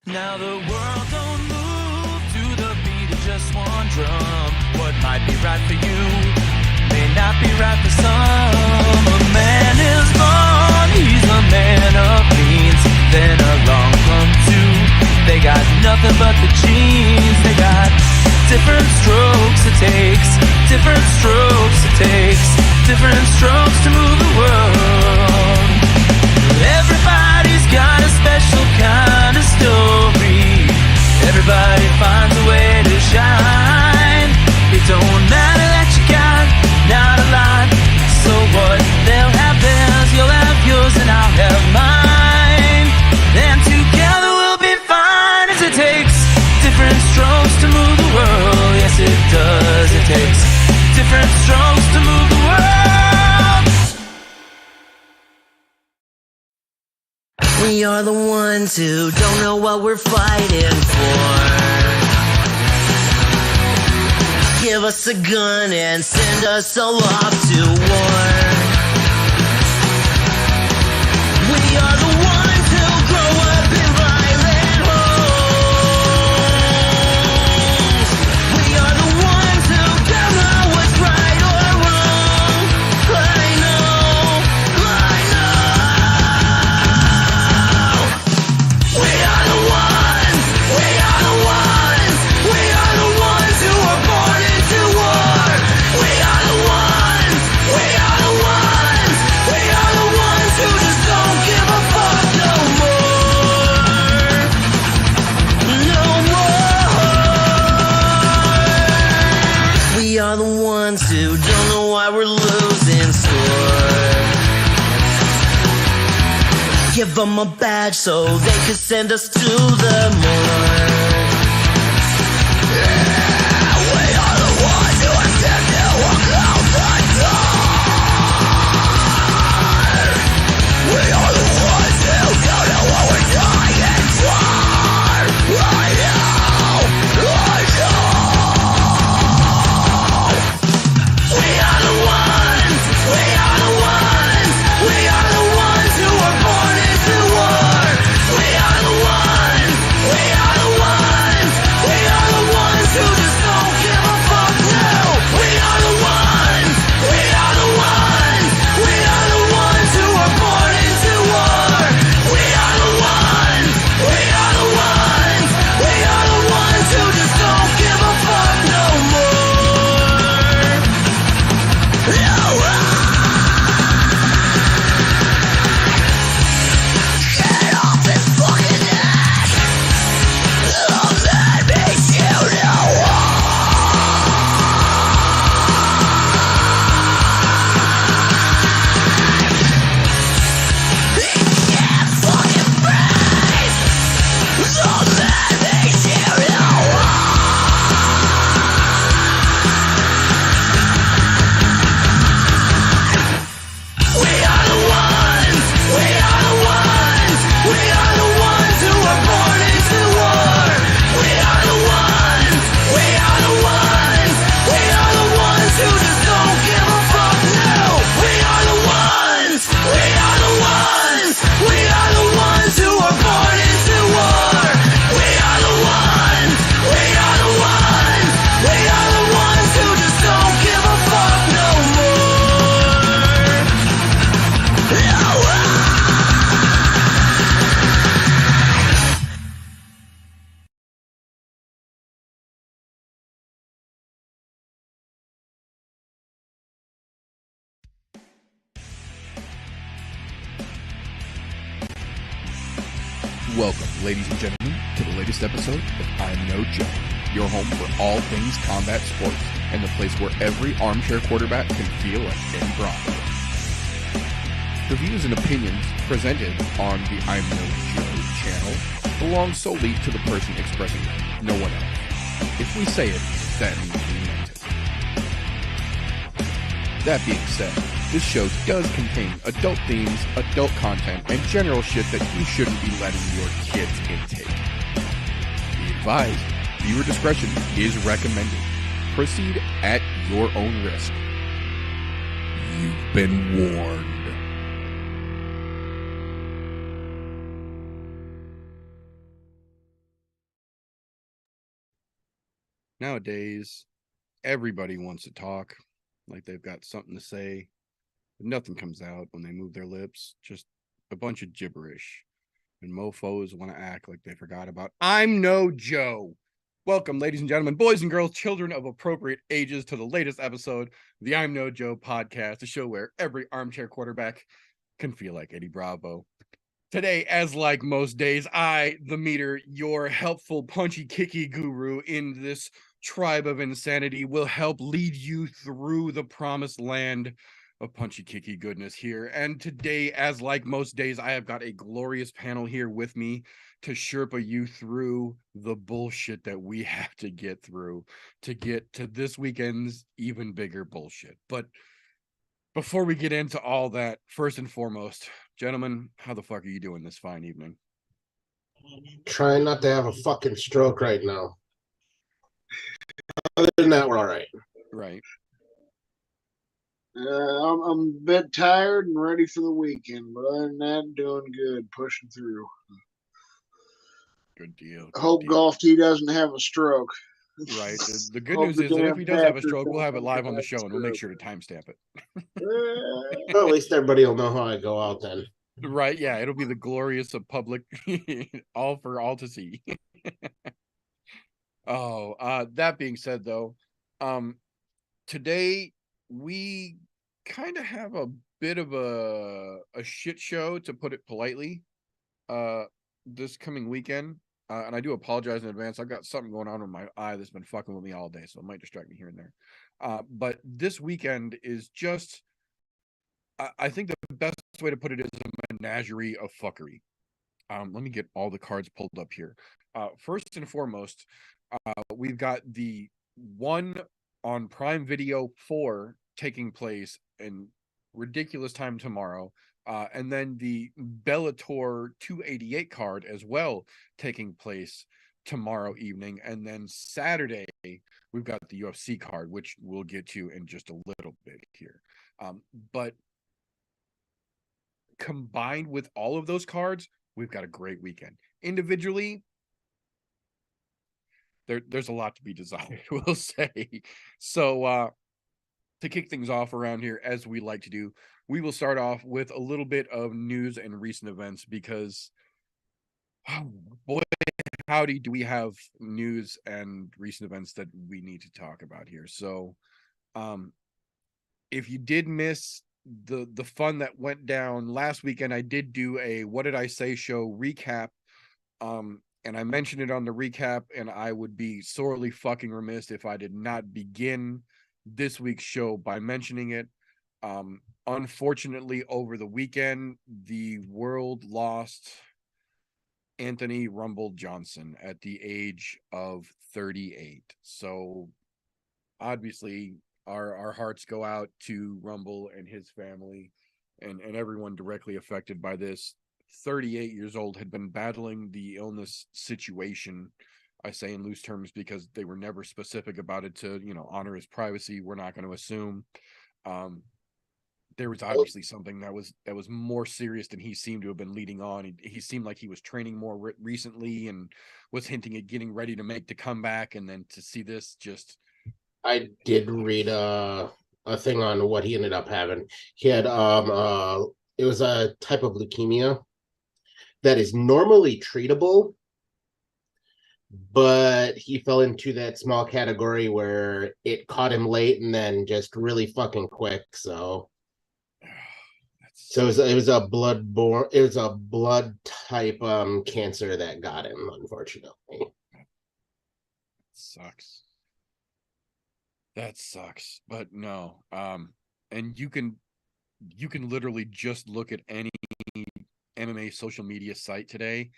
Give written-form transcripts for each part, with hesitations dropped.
Now the world don't move to the beat of just one drum. What might be right for you may not be right for some. A man is born, he's a man of means. Then along come two, they got nothing but the genes. They got different strokes it takes, different strokes it takes, different strokes to move the world. Everybody's got a special kind of story. Everybody finds a way to shine. It don't matter that you got not a lot. So what? They'll have theirs, you'll have yours, and I'll have mine. And together we'll be fine. As it takes different strokes to move the world. Yes, it does. It takes different strokes to move the world. We are the ones who don't know what we're fighting for. Give us a gun and send us all off to war. We are the ones who grow up in violent homes. We are the ones who don't know what's right or wrong. I know. We are the ones who were born into war. We are the ones who just don't give a fuck no more. No more. We are the ones who don't know why we're losing score. Give them a badge so they can send us to the morgue. Yeah, we are the ones who attempt to walk out the door. We are the ones who don't know what we're dying for. I know. We are the ones who were born into war. We are the ones who just don't give a fuck now. We are the ones who were born into war. We are the ones who just don't give a fuck no more. Get off this fucking ass. Love that makes you know. Yeah, fucking praise. Love that makes you know. We are the ones who were born into war. We are the ones who just don't give a fuck now. We are the ones who were born into war. We are the ones who just don't give a fuck no more. Welcome, ladies and gentlemen, to the latest episode of ImNoBookie, your home for all things combat sports and the place where every armchair quarterback can feel like Ben Bronco. The views and opinions presented on the ImNoBookie channel belong solely to the person expressing them, no one else. If we say it, that means we meant it. That being said, this show does contain adult themes, adult content, and general shit that you shouldn't be letting your kids intake. Be advised, viewer discretion is recommended. Proceed at your own risk. You've been warned. Nowadays, everybody wants to talk like they've got something to say, but nothing comes out when they move their lips. Just a bunch of gibberish. And mofos want to act like they forgot about I'm No Joe. Welcome, ladies and gentlemen, boys and girls, children of appropriate ages, to the latest episode of the I'm No Joe podcast, a show where every armchair quarterback can feel like Eddie Bravo. Today, as like most days, I, the meter, your helpful punchy kicky guru in this tribe of insanity, will help lead you through the promised land of punchy kicky goodness here. And today, as like most days, I have got a glorious panel here with me to Sherpa you through the bullshit that we have to get through to get to this weekend's even bigger bullshit. But before we get into all that, first and foremost, gentlemen, how the fuck are you doing this fine evening? Trying not to have a fucking stroke right now. Other than that, we're all right. Right. I'm a bit tired and ready for the weekend, but other than that, doing good, pushing through. Good deal. Hope Golf T doesn't have a stroke. Right. The good Hope news the is that if damn he does have a doctors stroke, we'll don't have it think live he on the has a show and we'll make stroke. sure to timestamp it. Well, at least everybody will know how I go out then. Right. Yeah. It'll be the glorious of public, all for all to see. That being said, though, today we kind of have a bit of a shit show, to put it politely, this coming weekend. And I do apologize in advance. I've got something going on with my eye that's been fucking with me all day, so it might distract me here and there. But this weekend is just, I think the best way to put it is a menagerie of fuckery. Let me get all the cards pulled up here. First and foremost, we've got the one on Prime Video 4 taking place in ridiculous time tomorrow. And then the Bellator 288 card as well taking place tomorrow evening. And then Saturday, we've got the UFC card, which we'll get to in just a little bit here. But combined with all of those cards, we've got a great weekend. Individually, there's a lot to be desired, we'll say. So to kick things off around here, as we like to do, we will start off with a little bit of news and recent events, because oh boy, howdy, do we have news and recent events that we need to talk about here. So if you did miss the fun that went down last weekend, I did do a What Did I Say show recap, and I mentioned it on the recap, and I would be sorely fucking remiss if I did not begin this week's show by mentioning it. Unfortunately, over the weekend, the world lost Anthony Rumble Johnson at the age of 38. So obviously our hearts go out to Rumble and his family and everyone directly affected by this. 38 years old, had been battling the illness situation. I say in loose terms because they were never specific about it to, honor his privacy. We're not going to assume. There was obviously something that was more serious than he seemed to have been leading on. He seemed like he was training more recently and was hinting at getting ready to make the comeback. And then to see this, just I did read a thing on what he ended up having. He had it was a type of leukemia that is normally treatable, but he fell into that small category where it caught him late and then just really fucking quick. So it was a blood type cancer that got him, unfortunately. That sucks. But no. And you can literally just look at any MMA social media site today,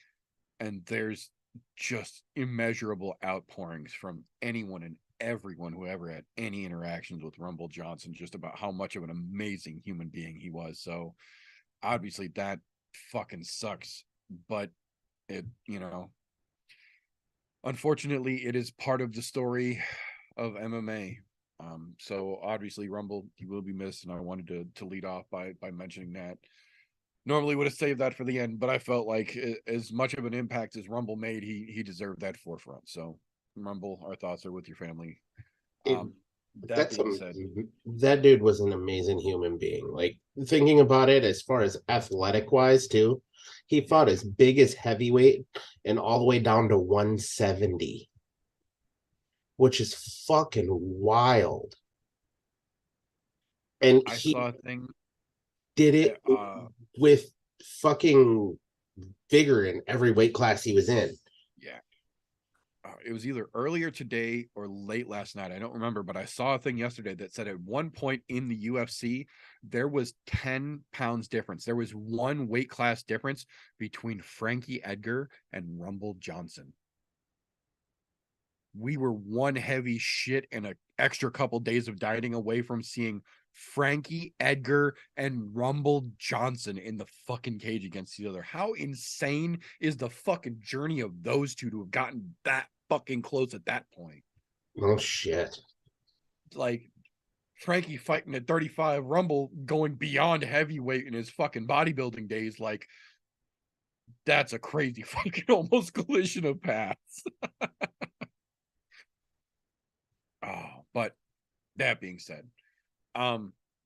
and there's just immeasurable outpourings from anyone and everyone who ever had any interactions with Rumble Johnson, just about how much of an amazing human being he was. So obviously that fucking sucks, but it, unfortunately it is part of the story of MMA. So obviously Rumble, he will be missed, and I wanted to lead off by mentioning that. Normally would have saved that for the end, but I felt like as much of an impact as Rumble made, he deserved that forefront. So Rumble, our thoughts are with your family. It, That being said, that dude was an amazing human being. Like, thinking about it as far as athletic wise too, he fought as big as heavyweight and all the way down to 170, which is fucking wild. And I he saw a thing. did it with fucking vigor in every weight class he was in. Yeah. It was either earlier today or late last night. I don't remember, but I saw a thing yesterday that said at one point in the UFC, there was 10 pounds difference. There was one weight class difference between Frankie Edgar and Rumble Johnson. We were one heavy shit and an extra couple days of dieting away from seeing Frankie Edgar and Rumble Johnson in the fucking cage against each other. How insane is the fucking journey of those two to have gotten that fucking close at that point? Oh shit. Like Frankie fighting at 35, Rumble going beyond heavyweight in his fucking bodybuilding days. Like, that's a crazy fucking almost collision of paths. But that being said,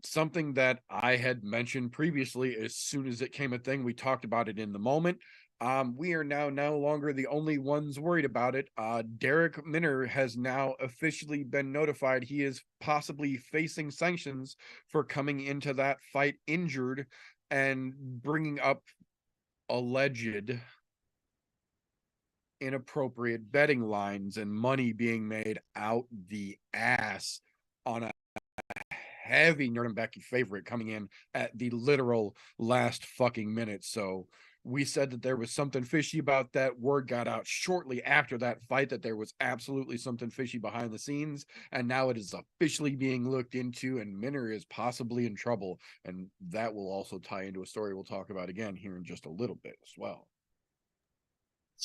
something that I had mentioned previously, as soon as it came a thing, we talked about it in the moment. We are now no longer the only ones worried about it. Derek Minner has now officially been notified he is possibly facing sanctions for coming into that fight injured and bringing up alleged inappropriate betting lines and money being made out the ass on a heavy Nerd and Becky favorite coming in at the literal last fucking minute. So we said that there was something fishy about that. Word got out shortly after that fight that there was absolutely something fishy behind the scenes, and now it is officially being looked into, and Minner is possibly in trouble, and that will also tie into a story we'll talk about again here in just a little bit as well.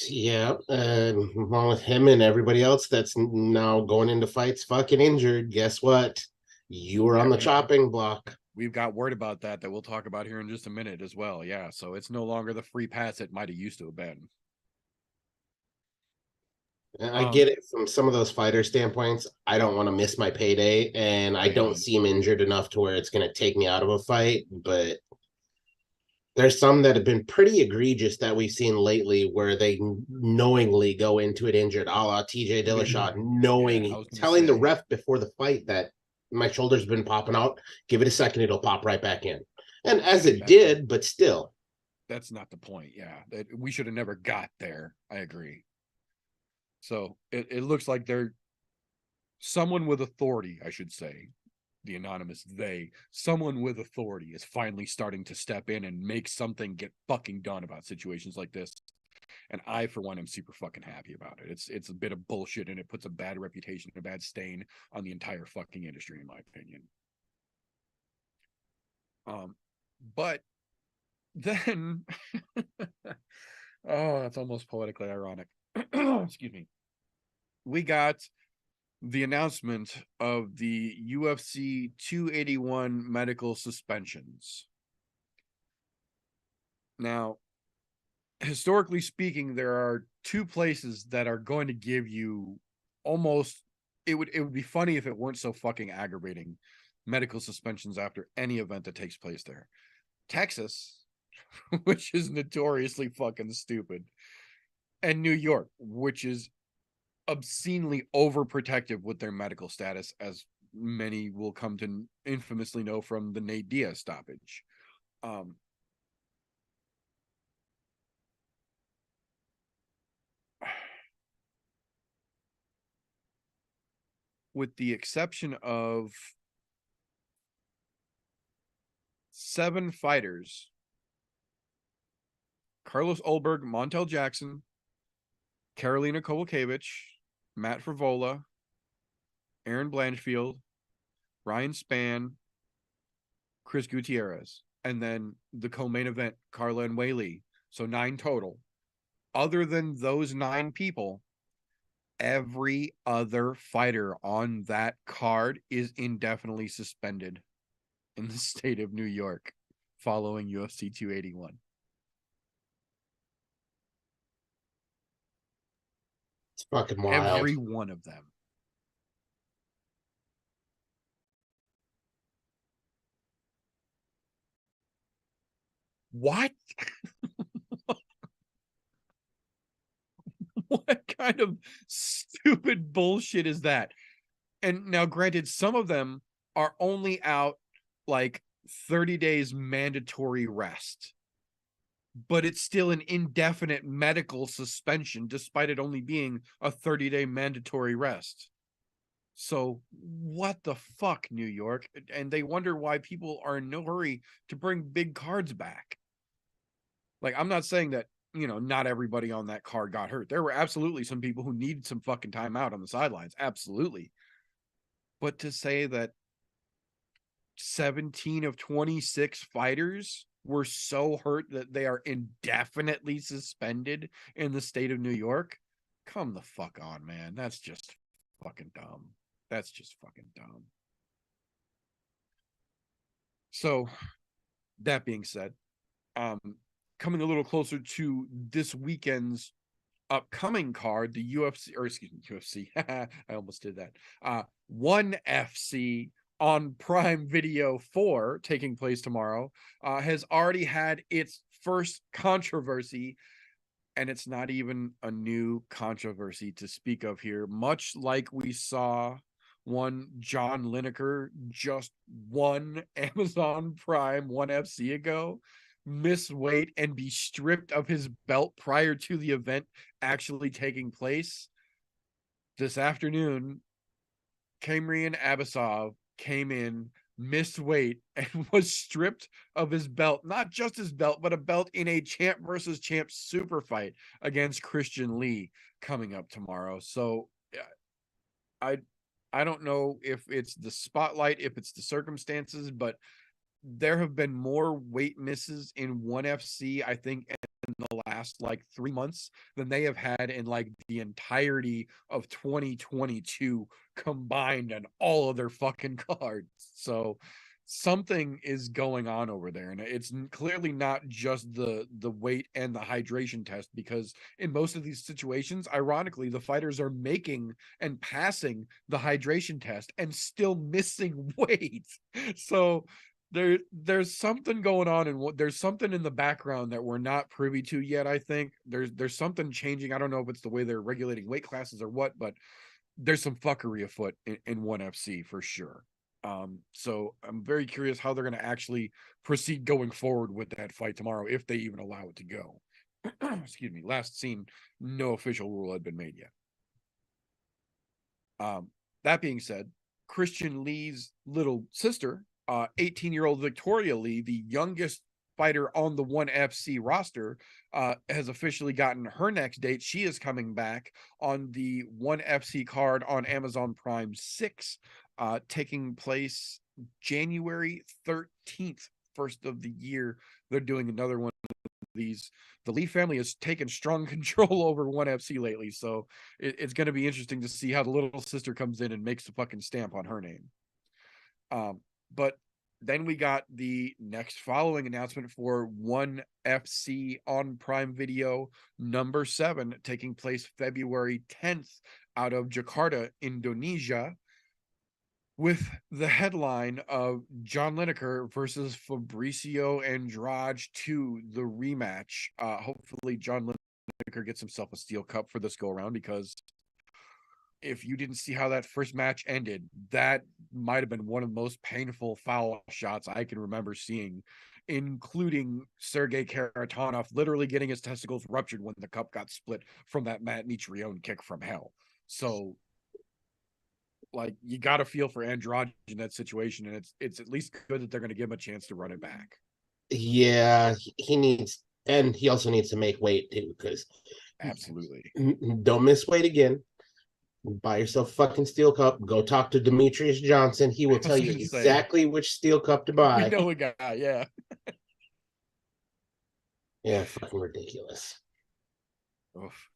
Yeah, along with him and everybody else that's now going into fights fucking injured, guess what? You were on the chopping block. We've got word about that we'll talk about here in just a minute as well. Yeah, so it's no longer the free pass it might have used to have been. I get it from some of those fighter standpoints. I don't want to miss my payday, and I don't seem injured enough to where it's going to take me out of a fight, but there's some that have been pretty egregious that we've seen lately where they knowingly go into it injured, a la TJ Dillashaw, telling the ref before the fight that my shoulder's been popping out, give it a second, it'll pop right back in. And as it did, but still. That's not the point, yeah. We should have never got there. I agree. So it looks like they're someone with authority, I should say. The anonymous someone with authority is finally starting to step in and make something get fucking done about situations like this. And I, for one, am super fucking happy about it. It's a bit of bullshit, and it puts a bad reputation, a bad stain on the entire fucking industry, in my opinion. But then, oh, that's almost poetically ironic. Excuse me. We got the announcement of the UFC 281 medical suspensions. Now, historically speaking, there are two places that are going to give you almost, it would be funny if it weren't so fucking aggravating, medical suspensions after any event that takes place there. Texas, which is notoriously fucking stupid, and New York, which is obscenely overprotective with their medical status, as many will come to infamously know from the Nate Diaz stoppage. With the exception of 7 fighters, Carlos Ulberg, Montel Jackson, Karolina Kowalkiewicz, Matt Frivola, Aaron Blanchfield, Ryan Spann, Chris Gutierrez, and then the co-main event, Carla and Weili. So 9 total. Other than those 9 people, every other fighter on that card is indefinitely suspended in the state of New York following UFC 281. It's fucking wild. Every one of them. What? What kind of stupid bullshit is that? And now, granted, some of them are only out like 30 days mandatory rest, but it's still an indefinite medical suspension despite it only being a 30-day mandatory rest. So what the fuck, New York? And they wonder why people are in no hurry to bring big cards back. Like, I'm not saying that, not everybody on that card got hurt. There were absolutely some people who needed some fucking time out on the sidelines. Absolutely. But to say that 17 of 26 fighters were so hurt that they are indefinitely suspended in the state of New York, come the fuck on, man. That's just fucking dumb. That's just fucking dumb. So, that being said, coming a little closer to this weekend's upcoming card, the UFC. I almost did that. ONE FC on Prime Video 4, taking place tomorrow, has already had its first controversy, and it's not even a new controversy to speak of here. Much like we saw one John Lineker just won Amazon Prime ONE FC ago, miss weight and be stripped of his belt prior to the event actually taking place. This afternoon, Kamrian Abasov came in, missed weight, and was stripped of his belt. Not just his belt, but a belt in a champ versus champ super fight against Christian Lee coming up tomorrow. So I don't know if it's the spotlight, if it's the circumstances, but there have been more weight misses in ONE FC, I think, in the last like 3 months than they have had in like the entirety of 2022 combined on all of their fucking cards. So something is going on over there, and it's clearly not just the weight and the hydration test, because in most of these situations, ironically, the fighters are making and passing the hydration test and still missing weight. So there's something going on, and there's something in the background that we're not privy to yet. I think there's something changing. I don't know if it's the way they're regulating weight classes or what, but there's some fuckery afoot in ONE FC for sure. So I'm very curious how they're going to actually proceed going forward with that fight tomorrow, if they even allow it to go. Excuse me. Last seen, no official rule had been made yet. That being said, Christian Lee's little sister, 18-year-old Victoria Lee, the youngest fighter on the ONE FC roster, has officially gotten her next date. She is coming back on the ONE FC card on Amazon Prime 6, taking place January 13th, first of the year. They're doing another one of these. The Lee family has taken strong control over ONE FC lately, so it's going to be interesting to see how the little sister comes in and makes the fucking stamp on her name. But then we got the next following announcement for ONE FC on Prime Video number 7, taking place February 10th out of Jakarta, Indonesia, with the headline of John Lineker versus Fabricio Andrade 2, the rematch. Hopefully John Lineker gets himself a steel cup for this go around, because if you didn't see how that first match ended, that might have been one of the most painful foul shots I can remember seeing, including Sergey Karatanov literally getting his testicles ruptured when the cup got split from that Matt Mitrione kick from hell. So, like, you got to feel for Andrade in that situation, and it's at least good that they're going to give him a chance to run it back. Yeah, he needs, and he also needs to make weight too, because absolutely don't miss weight again. Buy yourself a fucking steel cup. Go talk to Demetrius Johnson. He will tell you exactly which steel cup to buy. We know a guy, yeah. Yeah, fucking ridiculous. Oof.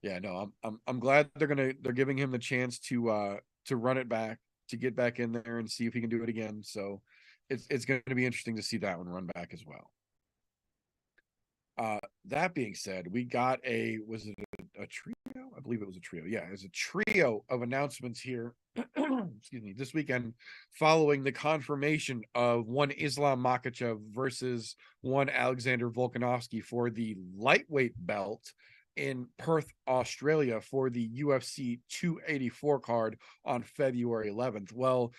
Yeah, no, I'm glad they're giving him the chance to run it back, to get back in there and see if he can do it again. So it's going to be interesting to see that one run back as well. That being said, we got was it a trio? I believe it was a trio. Yeah, it's a trio of announcements here. Excuse me, this weekend, following the confirmation of one Islam Makhachev versus one Alexander Volkanovski for the lightweight belt in Perth, Australia, for the UFC 284 card on February 11th. Well,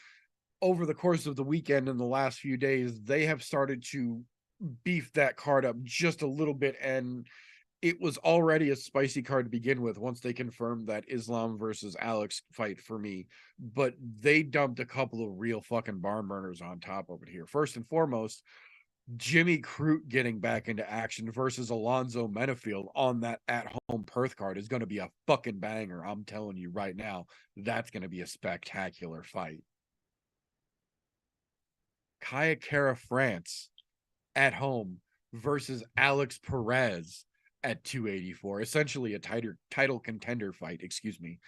over the course of the weekend and the last few days, they have started to beef that card up just a little bit, and it was already a spicy card to begin with once they confirmed that Islam versus Alex fight for me. But they dumped a couple of real fucking barn burners on top of it here. First and foremost, Jimmy Crute getting back into action versus Alonzo Menafield on that at-home Perth card is going to be a fucking banger. I'm telling you right now, that's going to be a spectacular fight. Kaya Kara France at home versus Alex Perez at 284, essentially a title contender fight, excuse me.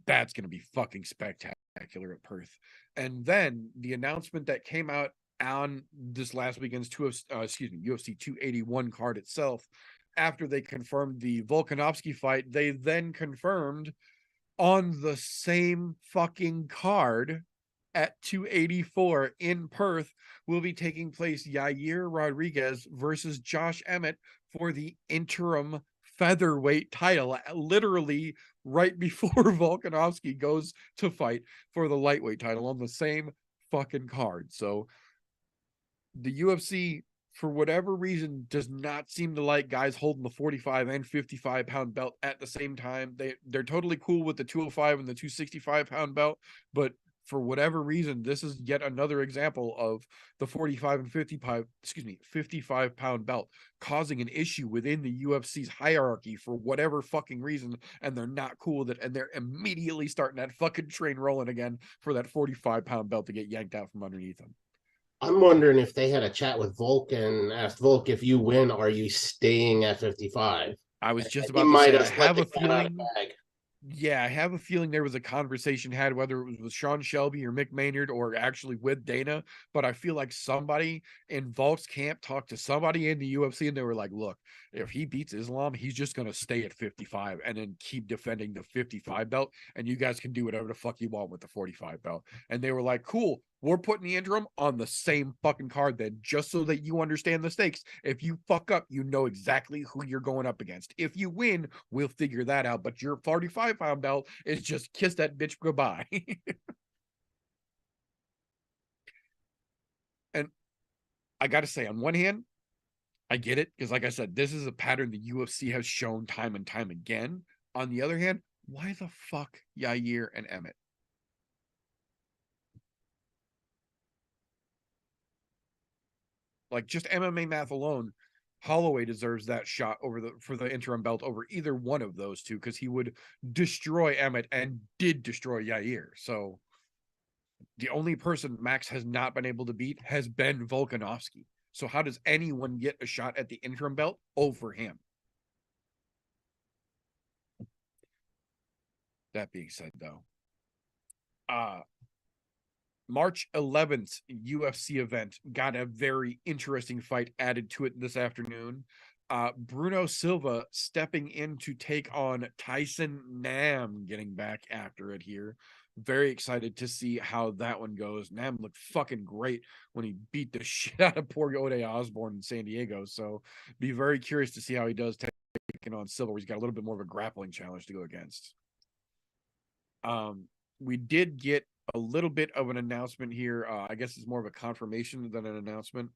That's going to be fucking spectacular at Perth. And then the announcement that came out on this last weekend's UFC 281 card itself, after they confirmed the Volkanovski fight, they then confirmed on the same fucking card at 284 in Perth will be taking place Yair Rodriguez versus Josh Emmett for the interim featherweight title, literally right before Volkanovski goes to fight for the lightweight title on the same fucking card. So the UFC, for whatever reason, does not seem to like guys holding the 45 and 55 pound belt at the same time. They're totally cool with the 205 and the 265 pound belt, but for whatever reason, this is yet another example of the 45 and 55 pound belt causing an issue within the UFC's hierarchy for whatever fucking reason, and they're not cool with it, and they're immediately starting that fucking train rolling again for that 45 pound belt to get yanked out from underneath them. I'm wondering if they had a chat with Volk and asked Volk, if you win, are you staying at 55? I was just He about to might say, have I have a let the cat out of feeling. the bag. Yeah, I have a feeling there was a conversation had, whether it was with Sean Shelby or Mick Maynard or actually with Dana, but I feel like somebody in Volk's camp talked to somebody in the UFC and they were like, look, if he beats Islam, he's just going to stay at 55 and then keep defending the 55 belt, and you guys can do whatever the fuck you want with the 45 belt. And they were like, cool, we're putting the interim on the same fucking card then, just so that you understand the stakes. If you fuck up, you know exactly who you're going up against. If you win, we'll figure that out. But your 45 pound belt is just kiss that bitch goodbye. And I got to say, on one hand, I get it, because like I said, this is a pattern the UFC has shown time and time again. On the other hand, why the fuck Yair and Emmett? Like, just MMA math alone, Holloway deserves that shot for the interim belt over either one of those two, because he would destroy Emmett and did destroy Yair. So the only person Max has not been able to beat has been Volkanovski. So how does anyone get a shot at the interim belt over him? That being said, though, March 11th UFC event got a very interesting fight added to it this afternoon. Bruno Silva stepping in to take on Tyson Nam, getting back after it here. Very excited to see how that one goes. Nam looked fucking great when he beat the shit out of poor Ode Osborne in San Diego. So be very curious to see how he does taking on Silva. He's got a little bit more of a grappling challenge to go against. We did get a little bit of an announcement here. I guess it's more of a confirmation than an announcement.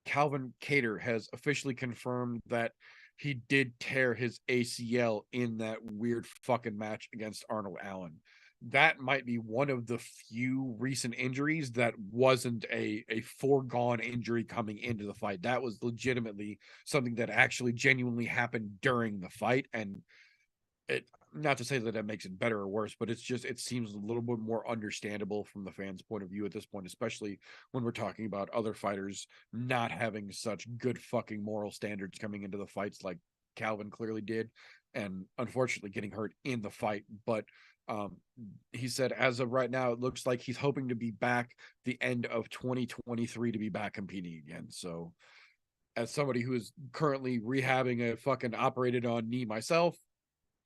Calvin Kattar has officially confirmed that he did tear his ACL in that weird fucking match against Arnold Allen. That might be one of the few recent injuries that wasn't a foregone injury coming into the fight. That was legitimately something that actually genuinely happened during the fight. And it, not to say that that makes it better or worse, but it's just, it seems a little bit more understandable from the fans' point of view at this point, especially when we're talking about other fighters not having such good fucking moral standards coming into the fights like Calvin clearly did, and unfortunately getting hurt in the fight. But he said as of right now, it looks like he's hoping to be back the end of 2023 to be back competing again. So as somebody who is currently rehabbing a fucking operated on knee myself,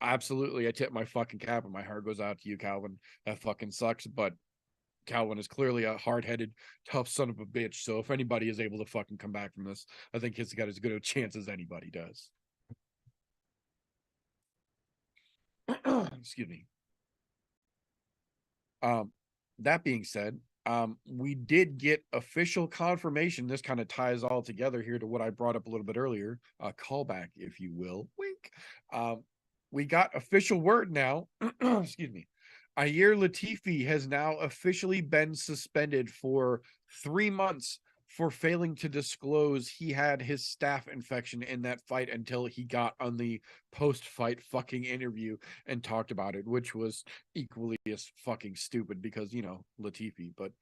absolutely, I tip my fucking cap and my heart goes out to you, Calvin. That fucking sucks, but Calvin is clearly a hard-headed, tough son of a bitch. So if anybody is able to fucking come back from this, I think he's got as good a chance as anybody does. Excuse me. That being said, we did get official confirmation. This kind of ties all together here to what I brought up a little bit earlier, a callback, if you will. Wink. We got official word now. Excuse me. Ayir Latifi has now officially been suspended for 3 months for failing to disclose he had his staph infection in that fight until he got on the post-fight fucking interview and talked about it, which was equally as fucking stupid because, you know, Latifi. But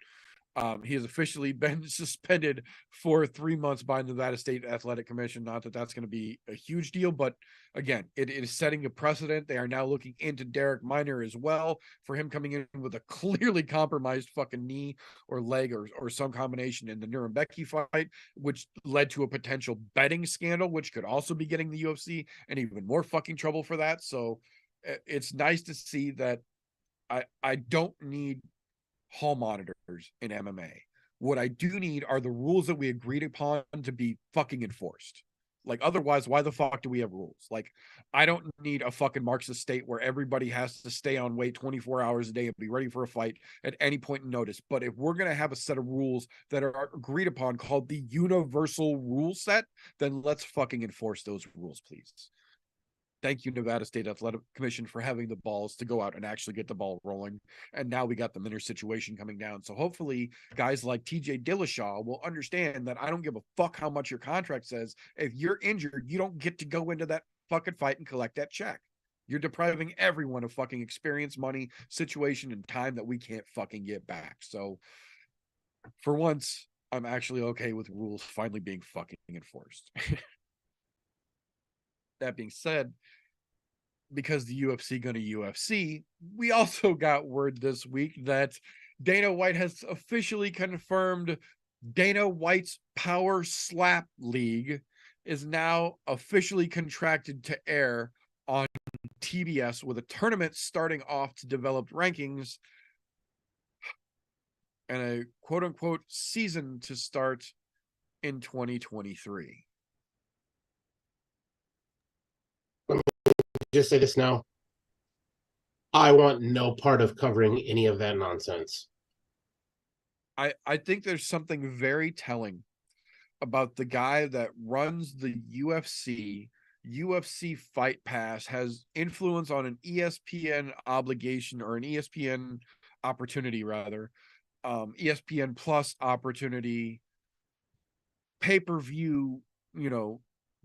he has officially been suspended for 3 months by the Nevada State Athletic Commission. Not that that's going to be a huge deal, but again, it is setting a precedent. They are now looking into Derek Minor as well for him coming in with a clearly compromised fucking knee or leg or some combination in the Nuremberg fight, which led to a potential betting scandal, which could also be getting the UFC in even more fucking trouble for that. So it's nice to see that I don't need hall monitors in MMA. What I do need are the rules that we agreed upon to be fucking enforced. Like, otherwise, why the fuck do we have rules? Like, I don't need a fucking Marxist state where everybody has to stay on weight 24 hours a day and be ready for a fight at any point in notice. But if we're going to have a set of rules that are agreed upon called the universal rule set, then let's fucking enforce those rules, please. Thank you, Nevada State Athletic Commission, for having the balls to go out and actually get the ball rolling. And now we got the Minner situation coming down. So hopefully guys like TJ Dillashaw will understand that I don't give a fuck how much your contract says. If you're injured, you don't get to go into that fucking fight and collect that check. You're depriving everyone of fucking experience, money, situation, and time that we can't fucking get back. So for once, I'm actually okay with rules finally being fucking enforced. That being said, because the UFC going to UFC, we also got word this week that Dana White has officially confirmed Dana White's Power Slap League is now officially contracted to air on TBS with a tournament starting off to developed rankings and a quote-unquote season to start in 2023. Just say this now. I want no part of covering any of that nonsense. I think there's something very telling about the guy that runs the UFC Fight Pass, has influence on an ESPN obligation or an ESPN opportunity rather, ESPN Plus opportunity, pay-per-view, you know,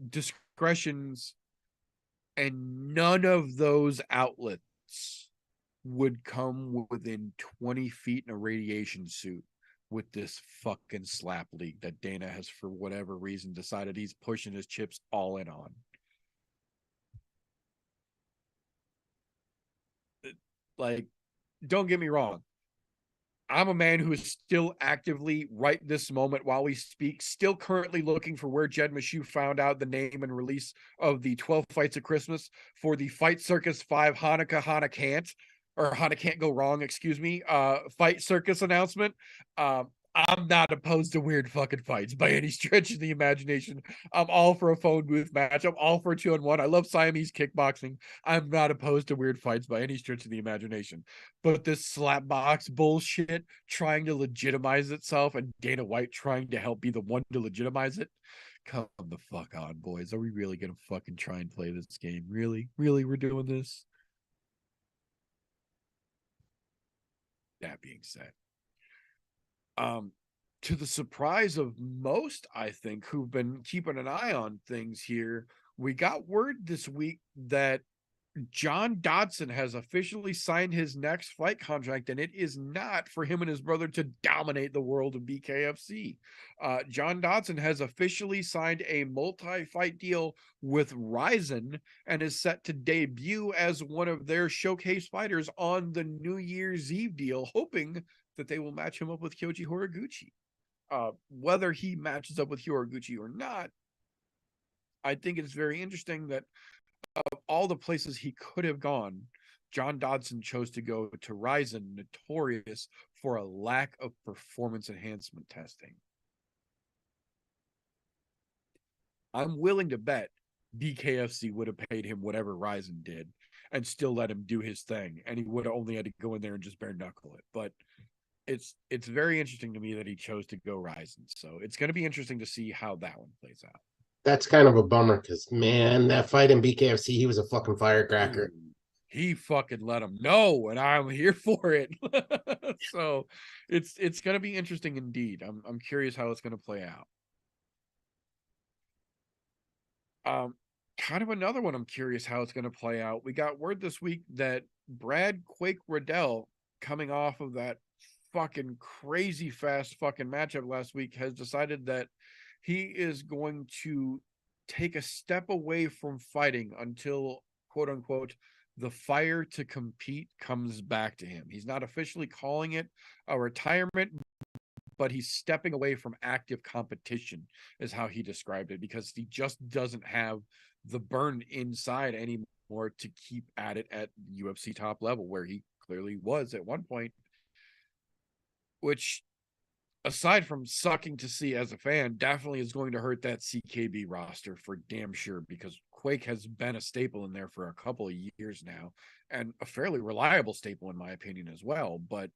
discretions, and none of those outlets would come within 20 feet in a radiation suit with this fucking slap league that Dana has, for whatever reason, decided he's pushing his chips all in on. Like, don't get me wrong. I'm a man who is still actively, right this moment while we speak, still currently looking for where Jed Meshew found out the name and release of the 12 Fights of Christmas for the Fight Circus 5 Hanukkah Can't, or Hanukkah Can't Go Wrong, excuse me, Fight Circus announcement. I'm not opposed to weird fucking fights by any stretch of the imagination. I'm all for a phone booth match. I'm all for a 2-on-1. I love Siamese kickboxing. I'm not opposed to weird fights by any stretch of the imagination. But this slap box bullshit trying to legitimize itself and Dana White trying to help be the one to legitimize it. Come the fuck on, boys. Are we really going to fucking try and play this game? Really? Really? We're doing this? That being said, to the surprise of most, I think, who've been keeping an eye on things here, we got word this week that John Dodson has officially signed his next fight contract, and it is not for him and his brother to dominate the world of BKFC. John Dodson has officially signed a multi-fight deal with Ryzen and is set to debut as one of their showcase fighters on the New Year's Eve deal, hoping that they will match him up with Kyoji Horiguchi. Whether he matches up with Horiguchi or not, I think it's very interesting that of all the places he could have gone, John Dodson chose to go to Ryzen, notorious for a lack of performance enhancement testing. I'm willing to bet BKFC would have paid him whatever Ryzen did and still let him do his thing, and he would have only had to go in there and just bare knuckle it. But it's very interesting to me that he chose to go Ryzen. So it's going to be interesting to see how that one plays out. That's kind of a bummer because, man, that fight in BKFC, he was a fucking firecracker. Ooh, he fucking let him know, and I'm here for it. So it's going to be interesting indeed. I'm curious how it's going to play out. Kind of another one I'm curious how it's going to play out. We got word this week that Brad Quake Riddell, coming off of that fucking crazy fast fucking matchup last week, has decided that he is going to take a step away from fighting until, quote unquote, the fire to compete comes back to him. He's not officially calling it a retirement, but he's stepping away from active competition, is how he described it, because he just doesn't have the burn inside anymore to keep at it at UFC top level, where he clearly was at one point, which, aside from sucking to see as a fan, definitely is going to hurt that CKB roster for damn sure, because Quake has been a staple in there for a couple of years now, and a fairly reliable staple in my opinion as well. But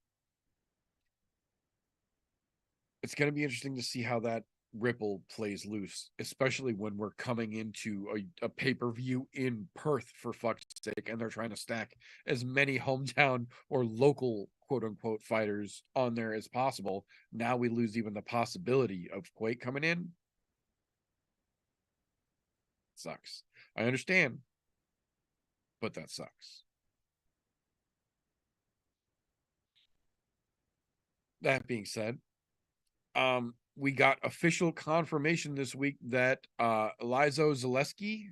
it's going to be interesting to see how that ripple plays loose, especially when we're coming into a pay-per-view in Perth, for fuck's sake, and they're trying to stack as many hometown or local quote-unquote fighters on there as possible. Now we lose even the possibility of Quake coming in. Sucks. I understand, but that sucks. That being said, we got official confirmation this week that Lizo Zaleski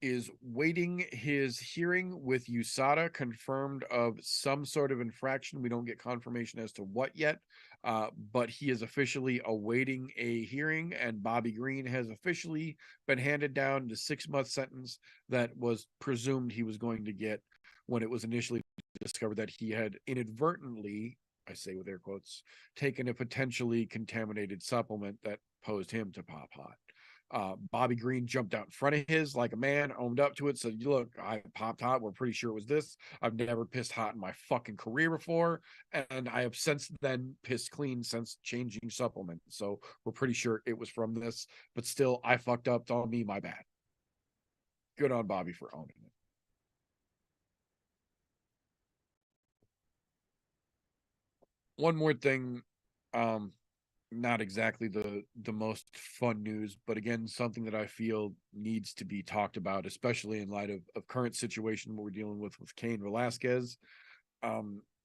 is waiting his hearing with USADA, confirmed of some sort of infraction. We don't get confirmation as to what yet, but he is officially awaiting a hearing, and Bobby Green has officially been handed down the 6-month sentence that was presumed he was going to get when it was initially discovered that he had inadvertently, I say with air quotes, taken a potentially contaminated supplement that posed him to pop hot. Bobby Green jumped out in front of his like a man, owned up to it, said, look, I popped hot. We're pretty sure it was this. I've never pissed hot in my fucking career before, and I have since then pissed clean since changing supplement. So we're pretty sure it was from this, but still, I fucked up. It's on me, my bad. Good on Bobby for owning it. One more thing, not exactly the most fun news, but again, something that I feel needs to be talked about, especially in light of current situation we're dealing with Cain Velasquez.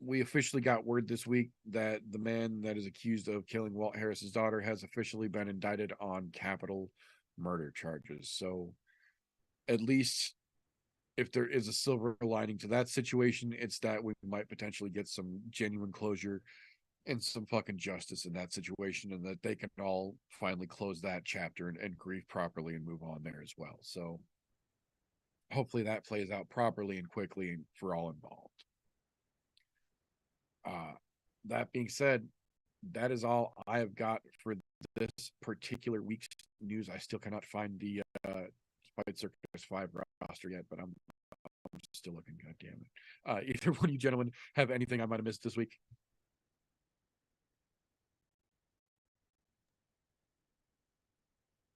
We officially got word this week that the man that is accused of killing Walt Harris's daughter has officially been indicted on capital murder charges. So at least if there is a silver lining to that situation, it's that we might potentially get some genuine closure and some fucking justice in that situation, and that they can all finally close that chapter and grieve properly and move on there as well. So hopefully that plays out properly and quickly for all involved. That being said, that is all I have got for this particular week's news. I still cannot find the Fight Circus 5 roster yet, but I'm still looking. God damn it. Either one of you gentlemen have anything I might have missed this week?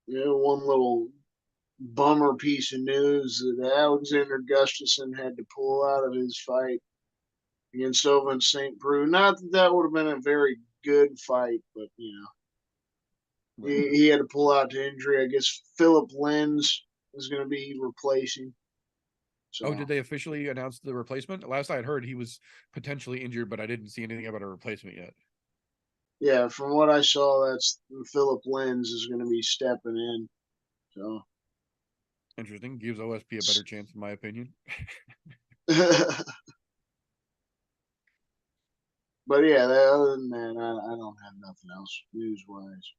You know, one little bummer piece of news that Alexander Gustafsson had to pull out of his fight against Owen St. Preux. Not that that would have been a very good fight, but, you know, he had to pull out to injury. I guess Philip Lenz is going to be replacing. So, Oh, did they officially announce the replacement? Last I had heard, he was potentially injured, but I didn't see anything about a replacement yet. yeah, from what I saw, that's Philip Lenz is going to be stepping in. So Interesting. Gives OSP a better chance, in my opinion. But yeah, other than that, I don't have nothing else news wise.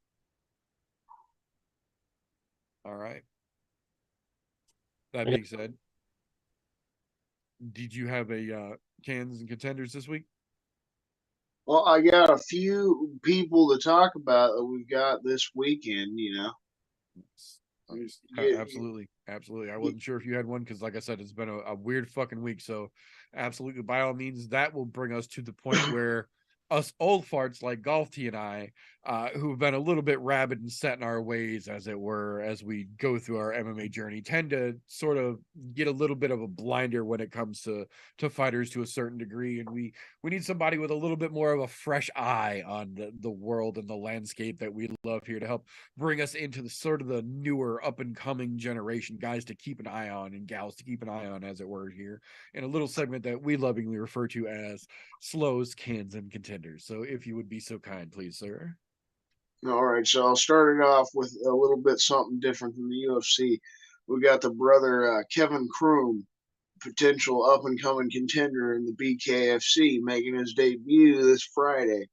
All right. That being said, did you have a cans and contenders this week? Well, I got a few people to talk about that we've got this weekend. Nice. Yeah, Absolutely, absolutely. I wasn't sure if you had one because, like I said, it's been a weird fucking week. So, absolutely, by all means, that will bring us to the point where us old farts like Golf T and I, who've been a little bit rabid and set in our ways, as it were, as we go through our MMA journey, tend to sort of get a little bit of a blinder when it comes to fighters to a certain degree, and we need somebody with a little bit more of a fresh eye on the world and the landscape that we love here to help bring us into the sort of the newer up and coming generation, guys to keep an eye on and gals to keep an eye on, as it were, here in a little segment that we lovingly refer to as Slows, Cans, and Contenders. So if you would be so kind, please, sir. all right, so I'll start it off with a little bit something different than the UFC. We got the brother Kevin Kroom, potential up and coming contender in the BKFC, making his debut this Friday.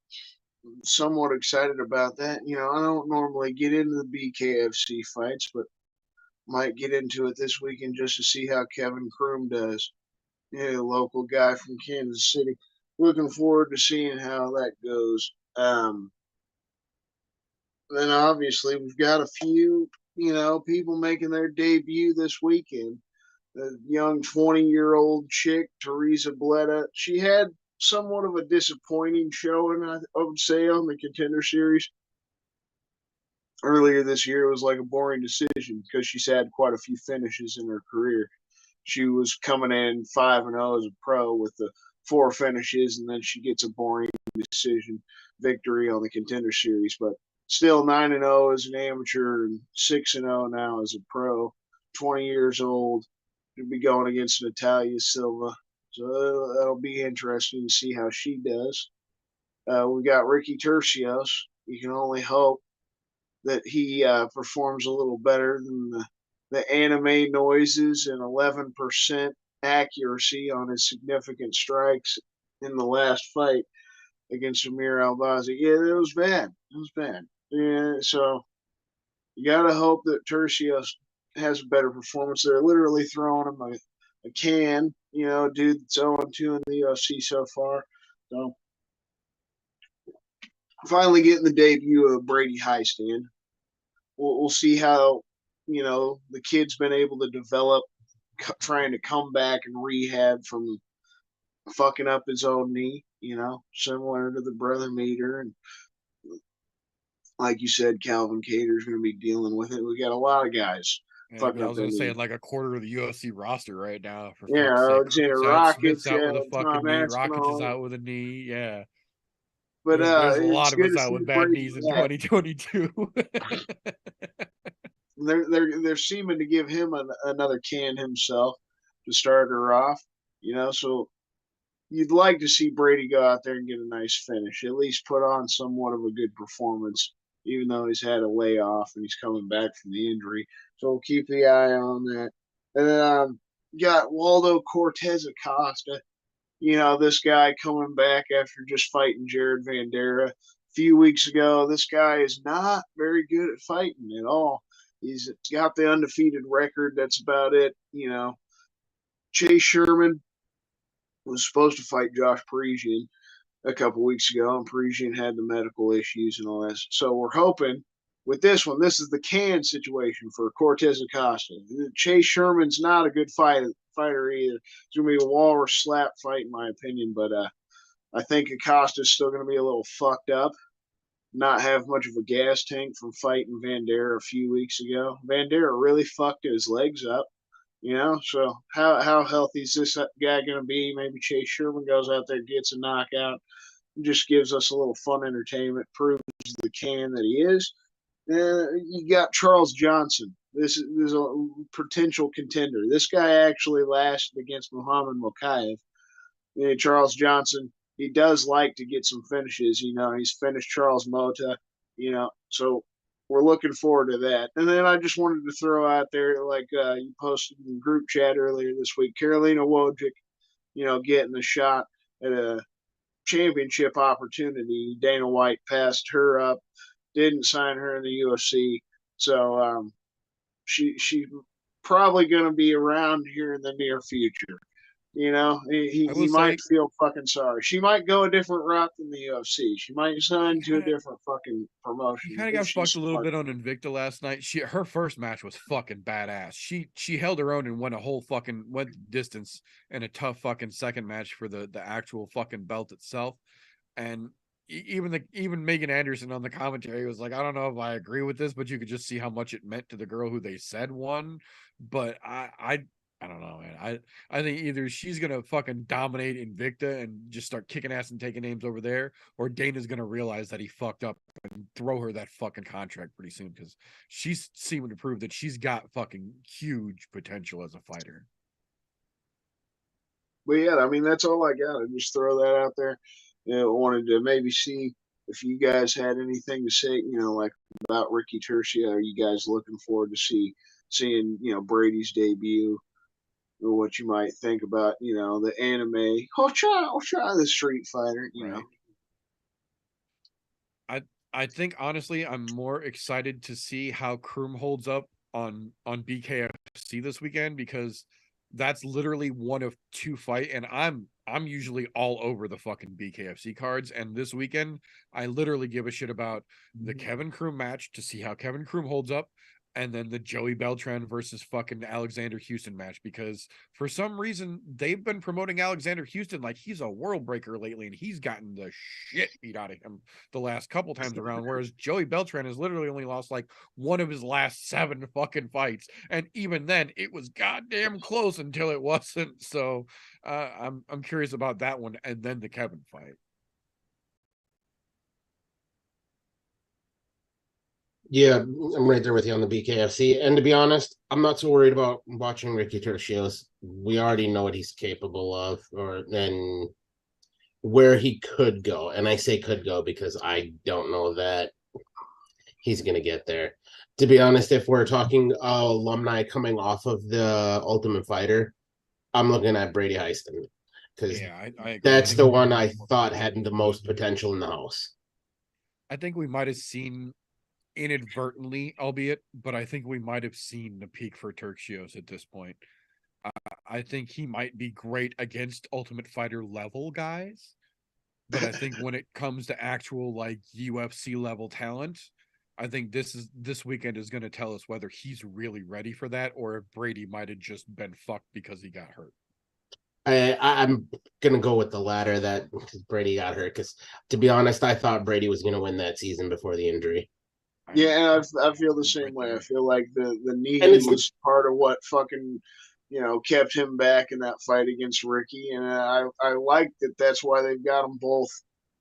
Somewhat excited about that. I don't normally get into the BKFC fights, but might get into it this weekend just to see how Kevin Kroom does. Yeah, local guy from Kansas City. Looking forward to seeing how that goes. Then obviously we've got a few, people making their debut this weekend. The young 20-year-old chick, Teresa Bleda. She had somewhat of a disappointing showing, I would say, on the Contender Series. Earlier this year, it was like a boring decision because she's had quite a few finishes in her career. She was coming in 5-0 as a pro with the 4 finishes, and then she gets a boring decision victory on the Contender Series. But still 9-0 as an amateur and 6-0 now as a pro. 20 years old. She'll be going against Natalia Silva. So that'll be interesting to see how she does. We got Ricky Tercios. You can only hope that he performs a little better than the anime noises and 11% accuracy on his significant strikes in the last fight against Amir Albazi. Yeah, it was bad. It was bad. Yeah, so you got to hope that Tercios has a better performance. They're literally throwing him a can, dude that's 0-2 in the UFC so far. So finally getting the debut of Brady Highstand. We'll see how the kid's been able to develop, trying to come back and rehab from fucking up his own knee. Similar to the brother meter, and like you said, Calvin Cater's going to be dealing with it. We got a lot of guys. Yeah, I was going to say like a quarter of the UFC roster right now. For yeah, fuck's sake, Alexander Smith's Rockets, out with a Tom fucking knee. Rockets is Aspinall. out with a knee. Yeah, But there's a lot it's of good us to out see with bad Brady knees in back. 2022. They're seeming to give him another can himself to start her off. So you'd like to see Brady go out there and get a nice finish, at least put on somewhat of a good performance, even though he's had a layoff and he's coming back from the injury. So we'll keep the eye on that. And then got Waldo Cortez Acosta. This guy coming back after just fighting Jared Vandera a few weeks ago. This guy is not very good at fighting at all. He's got the undefeated record. That's about it. Chase Sherman was supposed to fight Josh Parisian a couple weeks ago, and Parisian had the medical issues and all that. So we're hoping with this one, this is the can situation for Cortez Acosta. Chase Sherman's not a good fighter either. It's going to be a walrus slap fight, in my opinion, but I think Acosta's still going to be a little fucked up, not have much of a gas tank from fighting Vandera a few weeks ago. Vandera really fucked his legs up. So how healthy is this guy going to be? Maybe Chase Sherman goes out there, gets a knockout, just gives us a little fun entertainment, proves the can that he is. You got Charles Johnson. This is a potential contender. This guy actually lasted against Muhammad Mokaev. Charles Johnson, he does like to get some finishes. He's finished Charles Mota. So we're looking forward to that. And then I just wanted to throw out there, like you posted in the group chat earlier this week, Carolina Wojcik, getting a shot at a championship opportunity. Dana White passed her up, didn't sign her in the UFC. So she probably going to be around here in the near future. You know, I he will might say, feel fucking sorry. She might go a different route than the UFC. She might sign to a different fucking he promotion. kind of if got she's fucked a little smart. bit on Invicta last night. Her first match was fucking badass. She held her own and went distance in a tough fucking second match for the actual fucking belt itself. And even Megan Anderson on the commentary was like, I don't know if I agree with this, but you could just see how much it meant to the girl who they said won. But I don't know, man. I think either she's gonna fucking dominate Invicta and just start kicking ass and taking names over there, or Dana's gonna realize that he fucked up and throw her that fucking contract pretty soon, because she's seeming to prove that she's got fucking huge potential as a fighter. But yeah, I mean that's all I got. I just throw that out there. You know, wanted to maybe see if you guys had anything to say. You know, like about Ricky Tertia. Are you guys looking forward to seeing Brady's debut? Or what you might think about the anime? I'll try the Street Fighter. Right. I think honestly, I'm more excited to see how Kroom holds up on BKFC this weekend, because that's literally one of two fight, and I'm usually all over the fucking BKFC cards, and this weekend I literally give a shit about the Kevin Kroom match to see how Kevin Kroom holds up, and then the Joey Beltran versus fucking Alexander Houston match, because for some reason they've been promoting Alexander Houston like he's a world breaker lately, and he's gotten the shit beat out of him the last couple times around, whereas Joey Beltran has literally only lost like one of his last 7 fucking fights, and even then it was goddamn close until it wasn't. So I'm curious about that one, and then the Kevin fight. Yeah, I'm right there with you on the BKFC. And to be honest, I'm not so worried about watching Ricky Tercios. We already know what he's capable of, or then where he could go. And I say could go because I don't know that he's going to get there. To be honest, if we're talking alumni coming off of the Ultimate Fighter, I'm looking at Brady Heiston, because I agree. that's the one I thought had the most potential in the house. I think we might have seen inadvertently, albeit, but I think we might have seen the peak for Tercios at this point. I think he might be great against Ultimate Fighter level guys, but I think when it comes to actual like UFC level talent, I think this weekend is going to tell us whether he's really ready for that, or if Brady might have just been fucked because he got hurt. I'm gonna go with the latter, that Brady got hurt, because to be honest, I thought Brady was gonna win that season before the injury. Yeah, and I feel the same way. I feel like the knee was part of what fucking kept him back in that fight against Ricky, and I like that. That's why they've got them both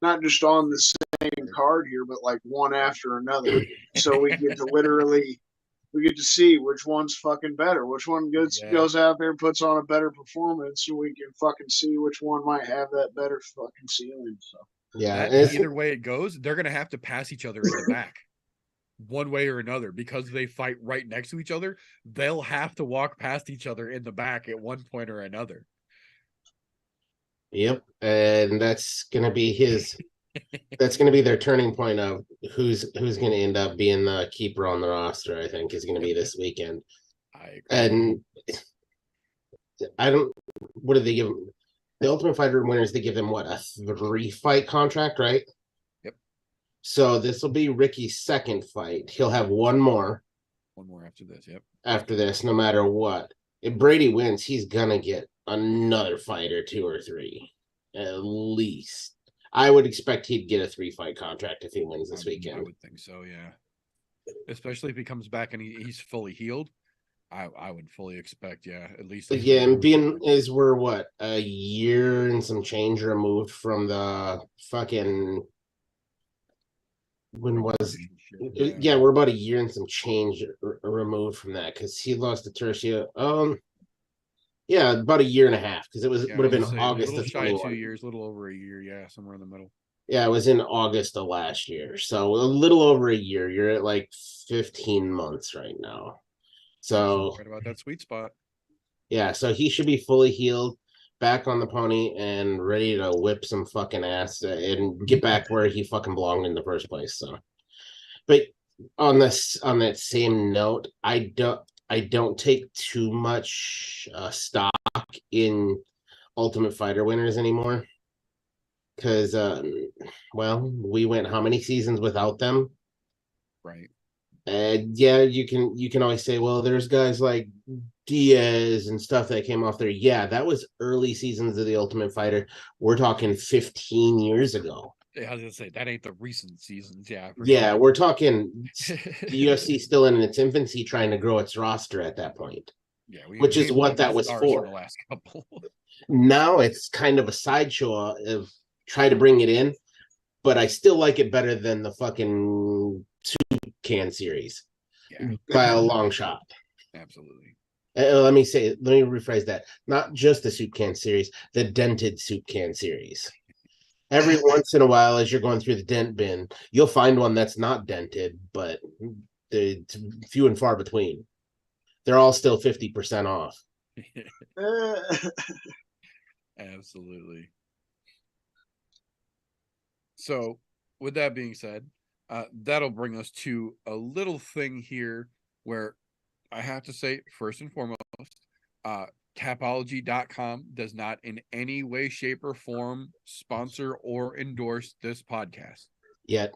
not just on the same card here, but like one after another. So we get to see which one's fucking better, which one goes out there and puts on a better performance, so we can fucking see which one might have that better fucking ceiling. So yeah, either way it goes, they're gonna have to pass each other in the back. One way or another, because they fight right next to each other, they'll have to walk past each other in the back at one point or another. Yep, and that's gonna be their turning point of who's gonna end up being the keeper on the roster. I think is gonna be this weekend. I agree. And I don't. What do they give them? The Ultimate Fighter winners? They give them what, a 3-fight contract, right? So this will be Ricky's second fight. He'll have one more after this. Yep. After this, no matter what. If Brady wins, he's gonna get another fight or 2 or 3, at least. I would expect he'd get a 3-fight contract if he wins this weekend. I would think so, yeah. Especially if he comes back and he's fully healed. I would fully expect, at least. Yeah, and being is we're what, a year and some change removed from the fucking. When was we're about a year and some change removed from that, because he lost to Tercia. About a year and a half, because it would have been August of 21. 2 years, a little over a year, somewhere in the middle. Yeah, it was in August of last year, so a little over a year. You're at like 15 months right now, so right about that sweet spot. Yeah, so he should be fully healed, back on the pony, and ready to whip some fucking ass and get back where he fucking belonged in the first place. So, but on that same note, I I don't take too much stock in Ultimate Fighter winners anymore. Because, well, we went how many seasons without them? Right. And yeah, you can always say, well, there's guys like Diaz and stuff that came off there. Yeah, that was early seasons of the Ultimate Fighter. We're talking 15 years ago. Yeah, I was gonna say that ain't the recent seasons. Yeah. Yeah, Sure. we're talking the UFC still in its infancy, trying to grow its roster at that point. Yeah, which is what that was for. The last couple. Now it's kind of a sideshow of try to bring it in, but I still like it better than the fucking soup can series by a long shot. Absolutely. Let me rephrase that. Not just the soup can series, the dented soup can series. Every once in a while, as you're going through the dent bin, you'll find one that's not dented, but it's few and far between. They're all still 50% off. Absolutely. So, with that being said, that'll bring us to a little thing here where I have to say, first and foremost, Tapology.com does not in any way, shape, or form sponsor or endorse this podcast. Yet.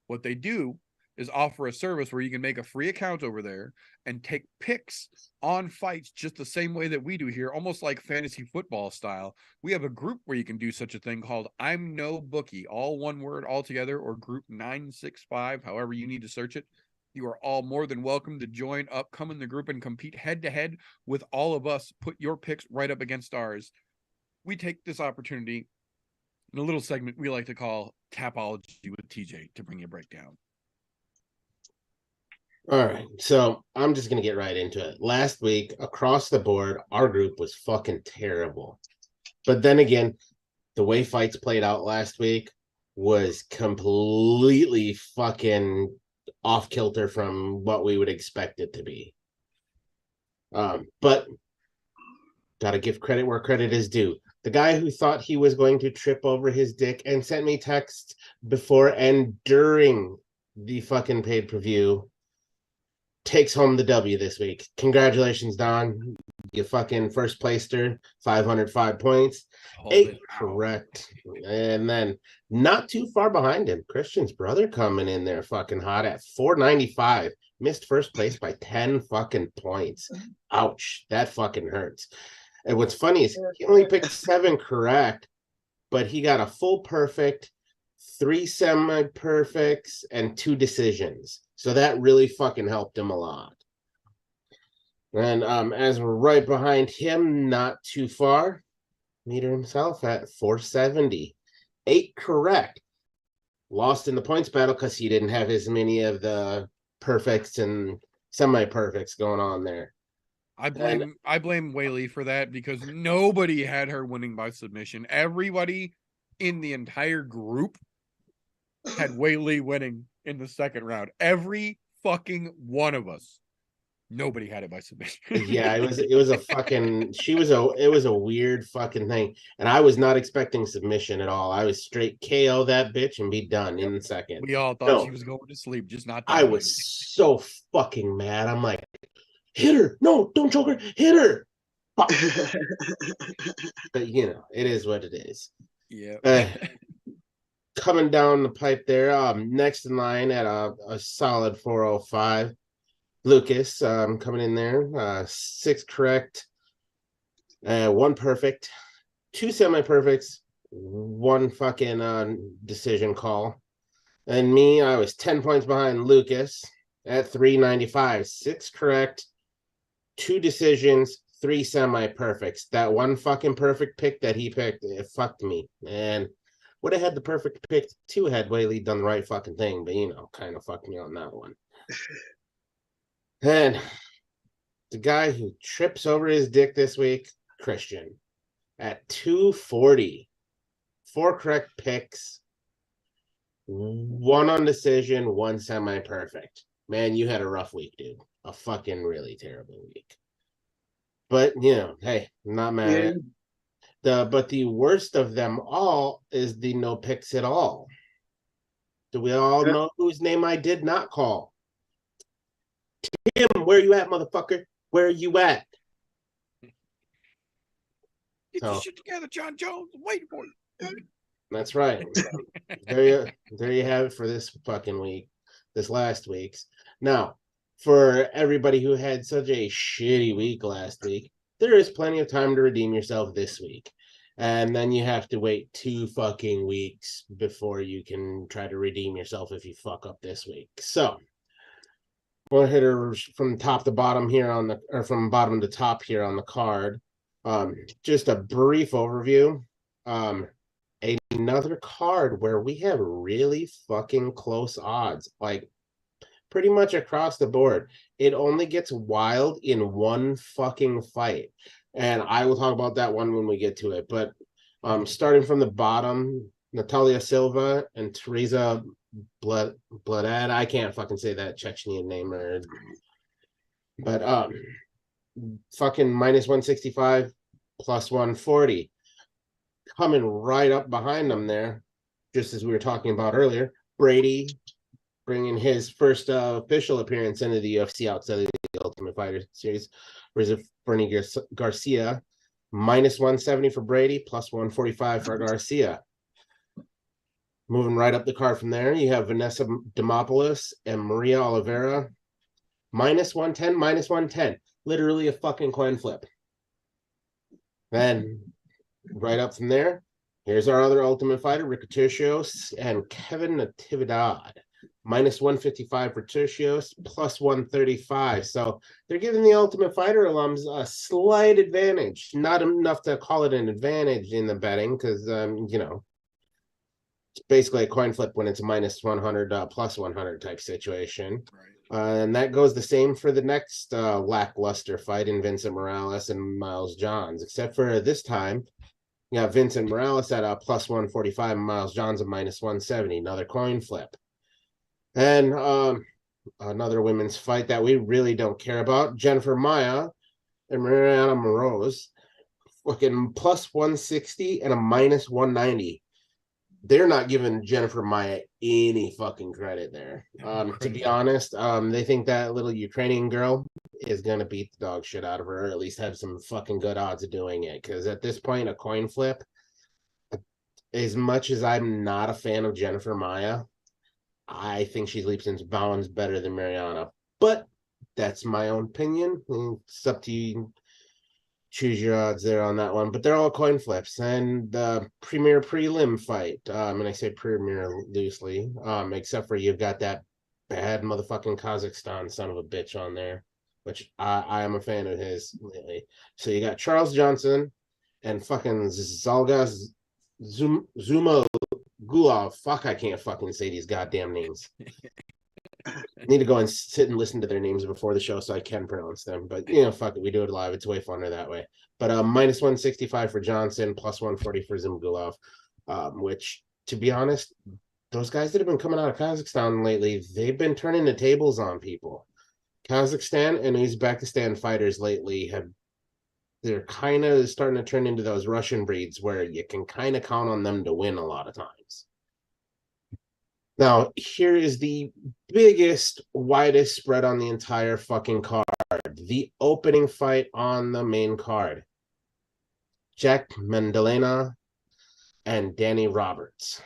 What they do is offer a service where you can make a free account over there and take picks on fights just the same way that we do here, almost like fantasy football style. We have a group where you can do such a thing called ImNoBookie, all one word all together, or group 965, however you need to search it. You are all more than welcome to join up, come in the group, and compete head-to-head with all of us. Put your picks right up against ours. We take this opportunity in a little segment we like to call Tapology with TJ to bring you a breakdown. All right, so I'm just going to get right into it. Last week, across the board, our group was fucking terrible. But then again, the way fights played out last week was completely fucking off kilter from what we would expect it to be. But gotta give credit where credit is due. The guy who thought he was going to trip over his dick and sent me texts before and during the fucking pay-per-view takes home the W this week. Congratulations, Don. You fucking first placed 505 points. 8 correct. And then not too far behind him, Christian's brother coming in there fucking hot at 495. Missed first place by 10 fucking points. Ouch. That fucking hurts. And what's funny is he only picked 7 correct, but he got a full perfect, 3 semi-perfects, and 2 decisions. So that really fucking helped him a lot. And as we're right behind him, not too far, Meter himself at 470. 8 correct. Lost in the points battle because he didn't have as many of the perfects and semi-perfects going on there. I blame Whaley for that because nobody had her winning by submission. Everybody in the entire group had Whaley winning in the second round. Every fucking one of us. Nobody had it by submission. Yeah, it was a fucking it was a weird fucking thing. And I was not expecting submission at all. I was straight KO that bitch and be done in a second. We all thought she was going to sleep, just not that I was so fucking mad. I'm like, hit her. No, don't choke her. Hit her. But you know, it is what it is. Yeah. Coming down the pipe there, next in line at a solid 405. Lucas coming in there, 6 correct, 1 perfect, 2 semi-perfects, 1 fucking decision call. And me, I was 10 points behind Lucas at 395, 6 correct, 2 decisions, 3 semi-perfects. That 1 fucking perfect pick that he picked, it fucked me. And would have had the perfect pick too had Whaley done the right fucking thing, but you know, kind of fucked me on that one. And the guy who trips over his dick this week, Christian, at 240. 4 correct picks, 1 on decision, 1 semi-perfect. Man, you had a rough week, dude. A fucking really terrible week. But, you know, hey, I'm not mad at it. But the worst of them all is the no picks at all. Do we all know whose name I did not call? Tim, where you at, motherfucker? Where you at? Get So- your shit together, John Jones. I'm waiting for you. That's right. There you have it for this fucking week, this last week's. Now, for everybody who had such a shitty week last week, there is plenty of time to redeem yourself this week. And then you have to wait 2 fucking weeks before you can try to redeem yourself if you fuck up this week. So, we'll hit her from top to bottom here or from bottom to top here on the card. Just a brief overview. Another card where we have really fucking close odds, like pretty much across the board. It only gets wild in one fucking fight, and I will talk about that one when we get to it. But starting from the bottom, Natalia Silva and Teresa Bladad. I can't fucking say that Chechnyan name, but fucking minus 165, plus 140. Coming right up behind them there, just as we were talking about earlier, Brady bringing his first official appearance into the UFC outside of the Ultimate Fighter series, versus Bernie Garcia, minus 170 for Brady, plus 145 for Garcia. Moving right up the card from there, you have Vanessa Demopoulos and Maria Oliveira, minus 110, minus 110. Literally a fucking coin flip. Then right up from there, here's our other Ultimate Fighter, Ricochettios and Kevin Natividad. Minus 155 for Tertios, plus 135. So they're giving the Ultimate Fighter alums a slight advantage. Not enough to call it an advantage in the betting, because, it's basically a coin flip when it's a minus 100, plus 100 type situation. Right. And that goes the same for the next lackluster fight in Vincent Morales and Miles Johns, except for this time, you got Vincent Morales at a plus 145 and Miles Johns a minus 170, another coin flip. And another women's fight that we really don't care about, Jennifer Maia and Mariana Moroz, fucking plus 160 and a minus 190. They're not giving Jennifer Maia any fucking credit there. To be honest, they think that little Ukrainian girl is going to beat the dog shit out of her, or at least have some fucking good odds of doing it. Because at this point, a coin flip, as much as I'm not a fan of Jennifer Maia, I think she's leaps and bounds better than Mariana. But that's my own opinion. It's up to you. Choose your odds there on that one, but they're all coin flips. And the premier prelim fight, and I say premier loosely, except for you've got that bad motherfucking Kazakhstan son of a bitch on there, which I am a fan of his lately. So you got Charles Johnson and fucking Zalga Zuma Gulov. Fuck, I can't fucking say these goddamn names. Need to go and sit and listen to their names before the show so I can pronounce them. But, fuck it. We do it live. It's way funner that way. But minus 165 for Johnson, plus 140 for Zimgulov, which, to be honest, those guys that have been coming out of Kazakhstan lately, they've been turning the tables on people. Kazakhstan and Uzbekistan fighters lately they're kind of starting to turn into those Russian breeds where you can kind of count on them to win a lot of times. Now, here is the biggest, widest spread on the entire fucking card. The opening fight on the main card. Jack Mendelena and Danny Roberts.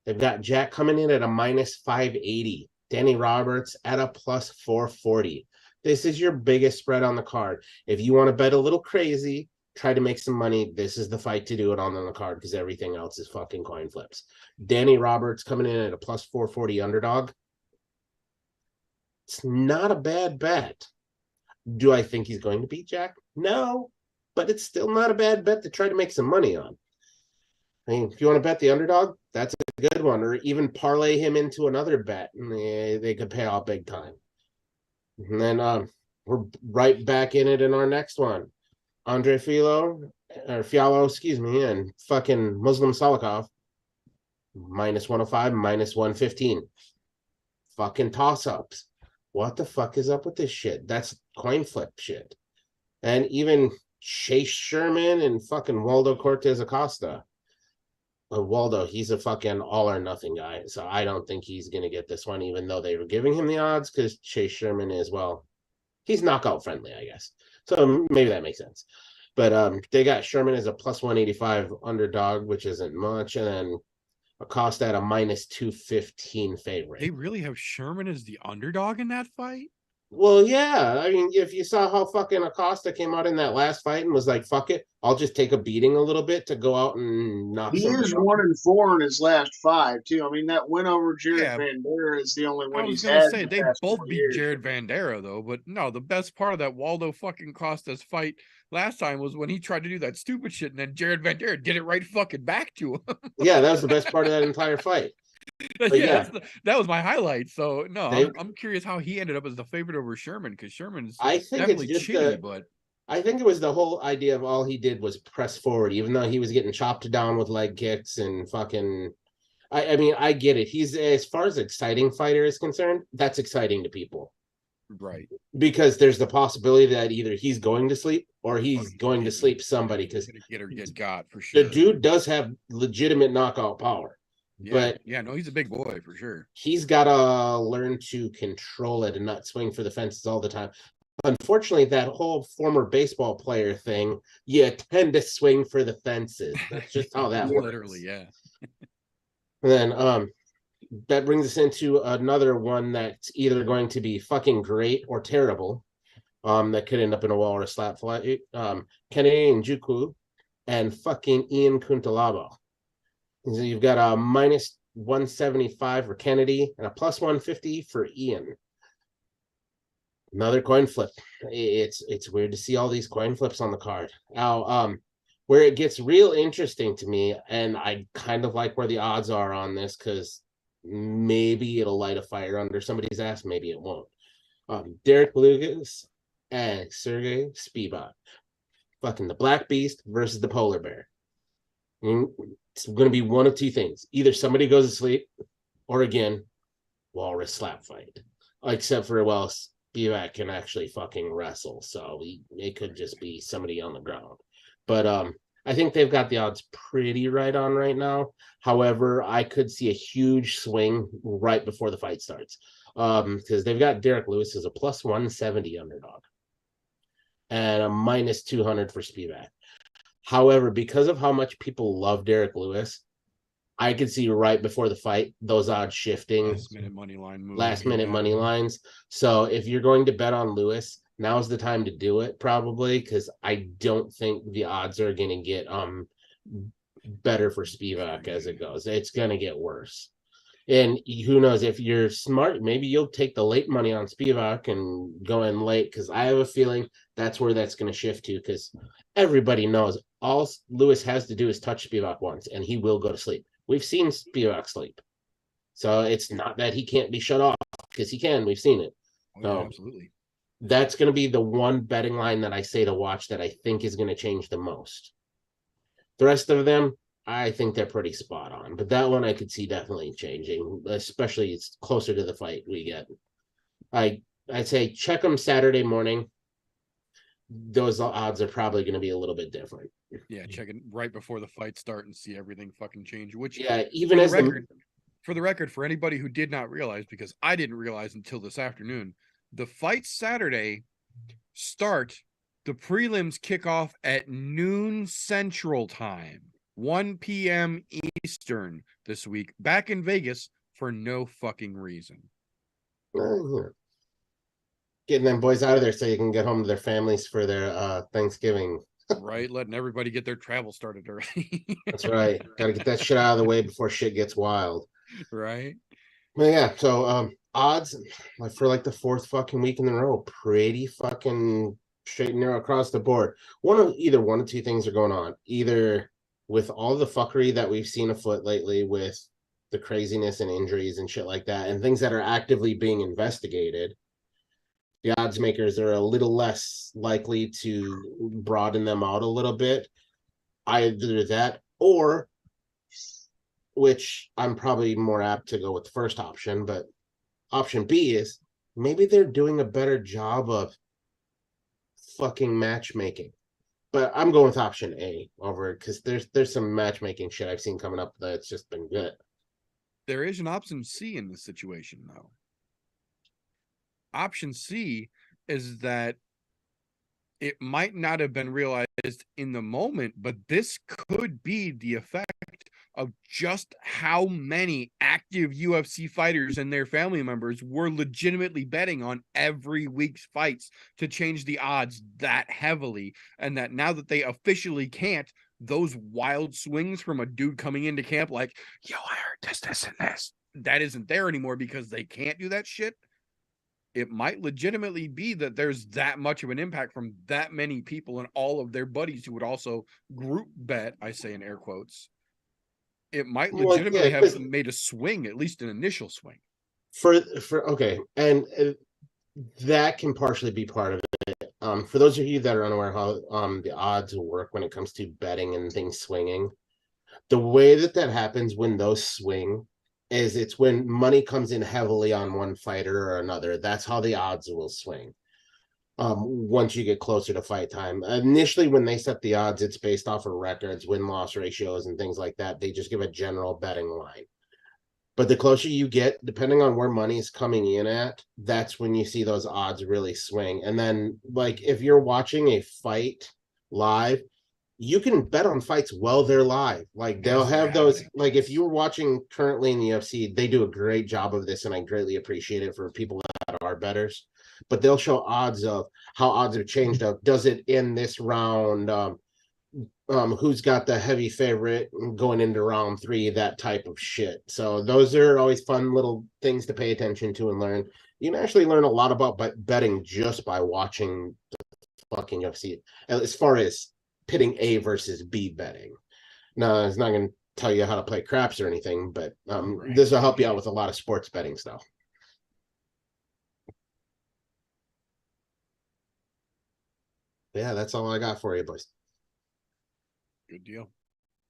They've got Jack coming in at a minus 580. Danny Roberts at a plus 440. This is your biggest spread on the card. If you want to bet a little crazy, try to make some money, this is the fight to do it on the card, because everything else is fucking coin flips. Danny Roberts coming in at a plus 440 underdog. It's not a bad bet. Do I think he's going to beat Jack? No, but it's still not a bad bet to try to make some money on. I mean, if you want to bet the underdog, that's a good one, or even parlay him into another bet, and they could pay off big time. And then we're right back in it in our next one. Andre Fiallo, and fucking Muslim Salikov, minus 105, minus 115. Fucking toss-ups. What the fuck is up with this shit? That's coin flip shit. And even Chase Sherman and fucking Waldo Cortez Acosta. Waldo, he's a fucking all or nothing guy. So I don't think he's going to get this one, even though they were giving him the odds, because Chase Sherman is, well, he's knockout friendly, I guess. So maybe that makes sense. But they got Sherman as a plus 185 underdog, which isn't much. And then Acosta at a minus 215 favorite. They really have Sherman as the underdog in that fight? Well, yeah. I mean, if you saw how fucking Acosta came out in that last fight and was like, fuck it, I'll just take a beating a little bit to go out and knock He somebody is out. 1-4 in his last 5 too. I mean, that win over Jared Yeah. Van Der is the only I one was he's gonna had. say in the they past both 4 beat years. Jared Vandera though, but no, the best part of that Waldo fucking Costas fight last time was when he tried to do that stupid shit, and then Jared Vandera did it right fucking back to him. Yeah, that was the best part of that entire fight. But yeah, that was my highlight. So no, They- I'm curious how he ended up as the favorite over Sherman, because Sherman's I think definitely it's just chitty, but I think it was the whole idea of all he did was press forward, even though he was getting chopped down with leg kicks and fucking. I mean, I get it. He's, as far as exciting fighter is concerned, that's exciting to people right. because there's the possibility that either he's going to sleep or he's going to sleep somebody, because Gonna get or get got for sure. the dude does have legitimate knockout power, but no, he's a big boy for sure. he's got to learn to control it and not swing for the fences all the time. Unfortunately, that whole former baseball player thing, you tend to swing for the fences. That's just how that works. Literally, yeah. And then that brings us into another one that's either going to be fucking great or terrible. That could end up in a wall or a slap fight. Kennedy Njoku and fucking Ian Kuntalabo. So you've got a minus 175 for Kennedy and a plus 150 for Ian. Another coin flip. It's weird to see all these coin flips on the card. Now, where it gets real interesting to me, and I kind of like where the odds are on this, because maybe it'll light a fire under somebody's ass, maybe it won't. Derek Lucas and Sergey Spivak. Fucking the Black Beast versus the Polar Bear. It's going to be one of two things. Either somebody goes to sleep, or again, walrus slap fight. Except for, well, Spivak can actually fucking wrestle, so it could just be somebody on the ground. But I think they've got the odds pretty right on right now. However, I could see a huge swing right before the fight starts, because they've got Derek Lewis as a plus 170 underdog and a minus 200 for Spivak. However, because of how much people love Derek Lewis, I could see right before the fight those odds shifting. Last minute money line move. Last minute money lines. So if you're going to bet on Lewis, now's the time to do it, probably, because I don't think the odds are going to get better for Spivak as it goes. It's going to get worse. And who knows, if you're smart, maybe you'll take the late money on Spivak and go in late, because I have a feeling that's where that's going to shift to, because everybody knows all Lewis has to do is touch Spivak once, and he will go to sleep. We've seen Spivak sleep. So it's not that he can't be shut off, because he can. We've seen it. Oh, So yeah, absolutely. that's going to be the one betting line that I say to watch that I think is going to change the most. The rest of them, I think they're pretty spot on. But that one I could see definitely changing, especially it's closer to the fight we get. I'd say check them Saturday morning. Those odds are probably going to be a little bit different. Yeah, check it right before the fight start and see everything fucking change. Which, Yeah, even for as the record, for the record, for anybody who did not realize, because I didn't realize until this afternoon, the fight Saturday start, the prelims kick off at noon Central Time, 1 p.m. Eastern this week, back in Vegas for no fucking reason. Getting them boys out of there so you can get home to their families for their Thanksgiving. Right, letting everybody get their travel started early. That's right. Got to get that shit out of the way before shit gets wild. Right. Well, yeah. So odds for like the fourth fucking week in a row, pretty fucking straight and narrow across the board. Either one of two things are going on. Either with all the fuckery that we've seen afoot lately with the craziness and injuries and shit like that, and things that are actively being investigated, the odds makers are a little less likely to broaden them out a little bit. Either that, or, which I'm probably more apt to go with the first option, but option B is maybe they're doing a better job of fucking matchmaking. But I'm going with option A over because there's some matchmaking shit I've seen coming up that's just been good. There is an option C in this situation, though. Option C is that it might not have been realized in the moment, but this could be the effect of just how many active UFC fighters and their family members were legitimately betting on every week's fights to change the odds that heavily. And that now that they officially can't, those wild swings from a dude coming into camp like, yo, I heard this, and this, that isn't there anymore because they can't do that shit. It might legitimately be that there's that much of an impact from that many people and all of their buddies who would also group bet, I say in air quotes. It might legitimately have made a swing, at least an initial swing. For okay, and that can partially be part of it. For those of you that are unaware how the odds work when it comes to betting and things swinging, the way that happens when those swing is it's when money comes in heavily on one fighter or another. That's how the odds will swing. Once you get closer to fight time. Initially, when they set the odds, it's based off of records, win-loss ratios, and things like that. They just give a general betting line. But the closer you get, depending on where money is coming in at, that's when you see those odds really swing. And then, like, if you're watching a fight live, you can bet on fights while they're live. Like, they'll have those, like, if you're watching currently in the UFC, they do a great job of this, and I greatly appreciate it for people that are bettors. But they'll show odds of how odds have changed up. Does it in this round? Who's got the heavy favorite going into round 3? That type of shit. So those are always fun little things to pay attention to and learn. You can actually learn a lot about betting just by watching the fucking UFC. As far as pitting A versus B betting. No, it's not going to tell you how to play craps or anything, but this will help you out with a lot of sports betting stuff. Yeah, that's all I got for you, boys. Good deal.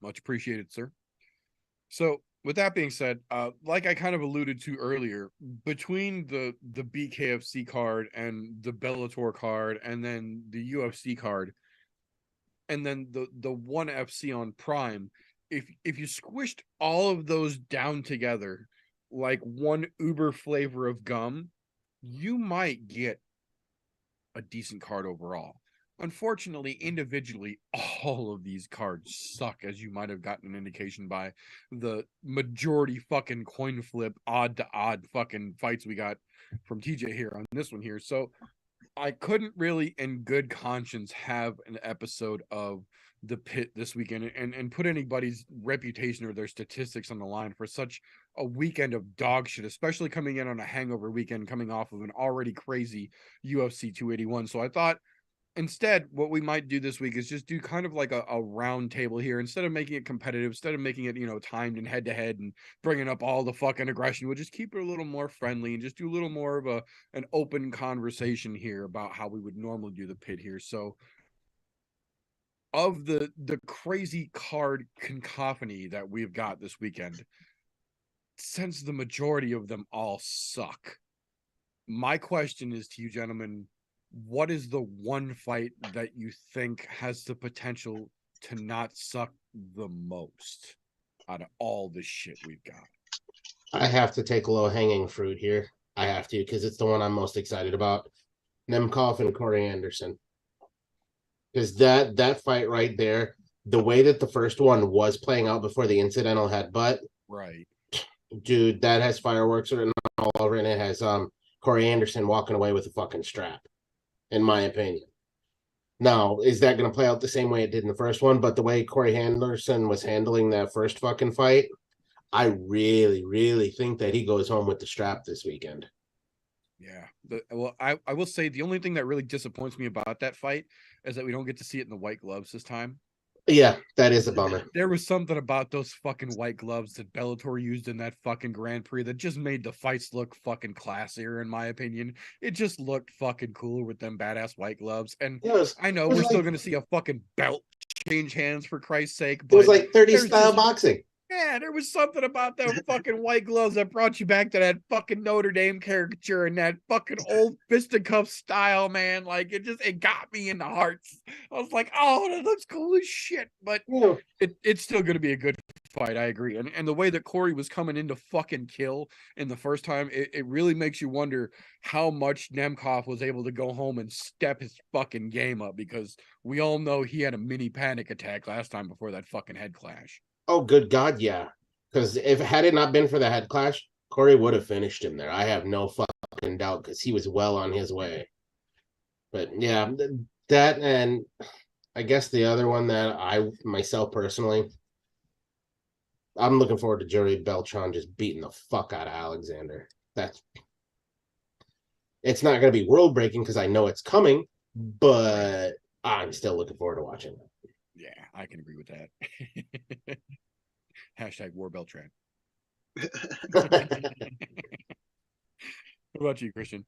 Much appreciated, sir. So with that being said, like I kind of alluded to earlier, between the BKFC card and the Bellator card and then the UFC card and then the ONE FC on Prime, if you squished all of those down together like one uber flavor of gum, you might get a decent card overall. Unfortunately, individually, all of these cards suck, as you might have gotten an indication by the majority fucking coin flip, odd to odd fucking fights we got from TJ here on this one here. So I couldn't really, in good conscience, have an episode of The Pit this weekend and put anybody's reputation or their statistics on the line for such a weekend of dog shit, especially coming in on a hangover weekend, coming off of an already crazy UFC 281. So I thought, instead, what we might do this week is just do kind of like a round table here. Instead of making it competitive, instead of making it, timed and head to head and bringing up all the fucking aggression, we'll just keep it a little more friendly and just do a little more of an open conversation here about how we would normally do the pit here. So of the crazy card cacophony that we've got this weekend, since the majority of them all suck, my question is to you gentlemen, what is the one fight that you think has the potential to not suck the most out of all the shit we've got? I have to take a low hanging fruit here. I have to, because it's the one I'm most excited about. Nemkov and Corey Anderson. Because that fight right there, the way that the first one was playing out before the incidental headbutt, right, dude, that has fireworks written all over it. And it has Corey Anderson walking away with a fucking strap, in my opinion. Now, is that going to play out the same way it did in the first one? But the way Corey Anderson was handling that first fucking fight, I really, really think that he goes home with the strap this weekend. Yeah. I will say the only thing that really disappoints me about that fight is that we don't get to see it in the white gloves this time. Yeah, that is a bummer. There was something about those fucking white gloves that Bellator used in that fucking Grand Prix that just made the fights look fucking classier, in my opinion. It just looked fucking cooler with them badass white gloves. And I know we're still going to see a fucking belt change hands, for Christ's sake. But it was like 30 style boxing. Yeah, there was something about them fucking white gloves that brought you back to that fucking Notre Dame caricature and that fucking old fisticuff style, man. Like it got me in the hearts. I was like, oh, that looks cool as shit. But Yeah. it's still gonna be a good fight, I agree. And the way that Corey was coming in to fucking kill in the first time, it really makes you wonder how much Nemkov was able to go home and step his fucking game up, because we all know he had a mini panic attack last time before that fucking head clash. Oh, good God, yeah. Because if had it not been for the head clash, Corey would have finished him there. I have no fucking doubt because he was well on his way. But yeah, that and I guess the other one that I myself personally, I'm looking forward to Joey Beltran just beating the fuck out of Alexander. It's not going to be world breaking because I know it's coming, but I'm still looking forward to watching it. Yeah, I can agree with that. Hashtag War Beltran. What about you, Christian?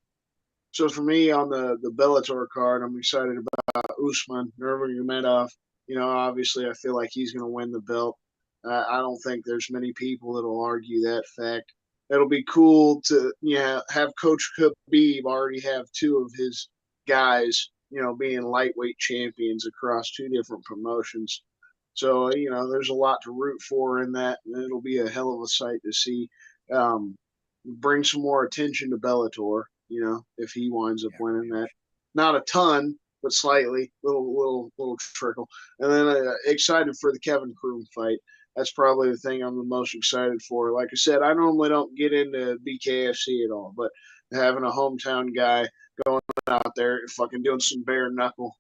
So for me on the Bellator card, I'm excited about Usman Nurmagomedov. You know, obviously, I feel like he's going to win the belt. I don't think there's many people that'll argue that fact. It'll be cool to have Coach Khabib already have two of his guys, being lightweight champions across two different promotions. So there's a lot to root for in that, and it'll be a hell of a sight to see. Um, Bring some more attention to Bellator. If he winds up winning that, not a ton, but slightly, little trickle. And then excited for the Kevin Kroom fight. That's probably the thing I'm the most excited for. Like I said, I normally don't get into BKFC at all, but having a hometown guy going out there and fucking doing some bare knuckle,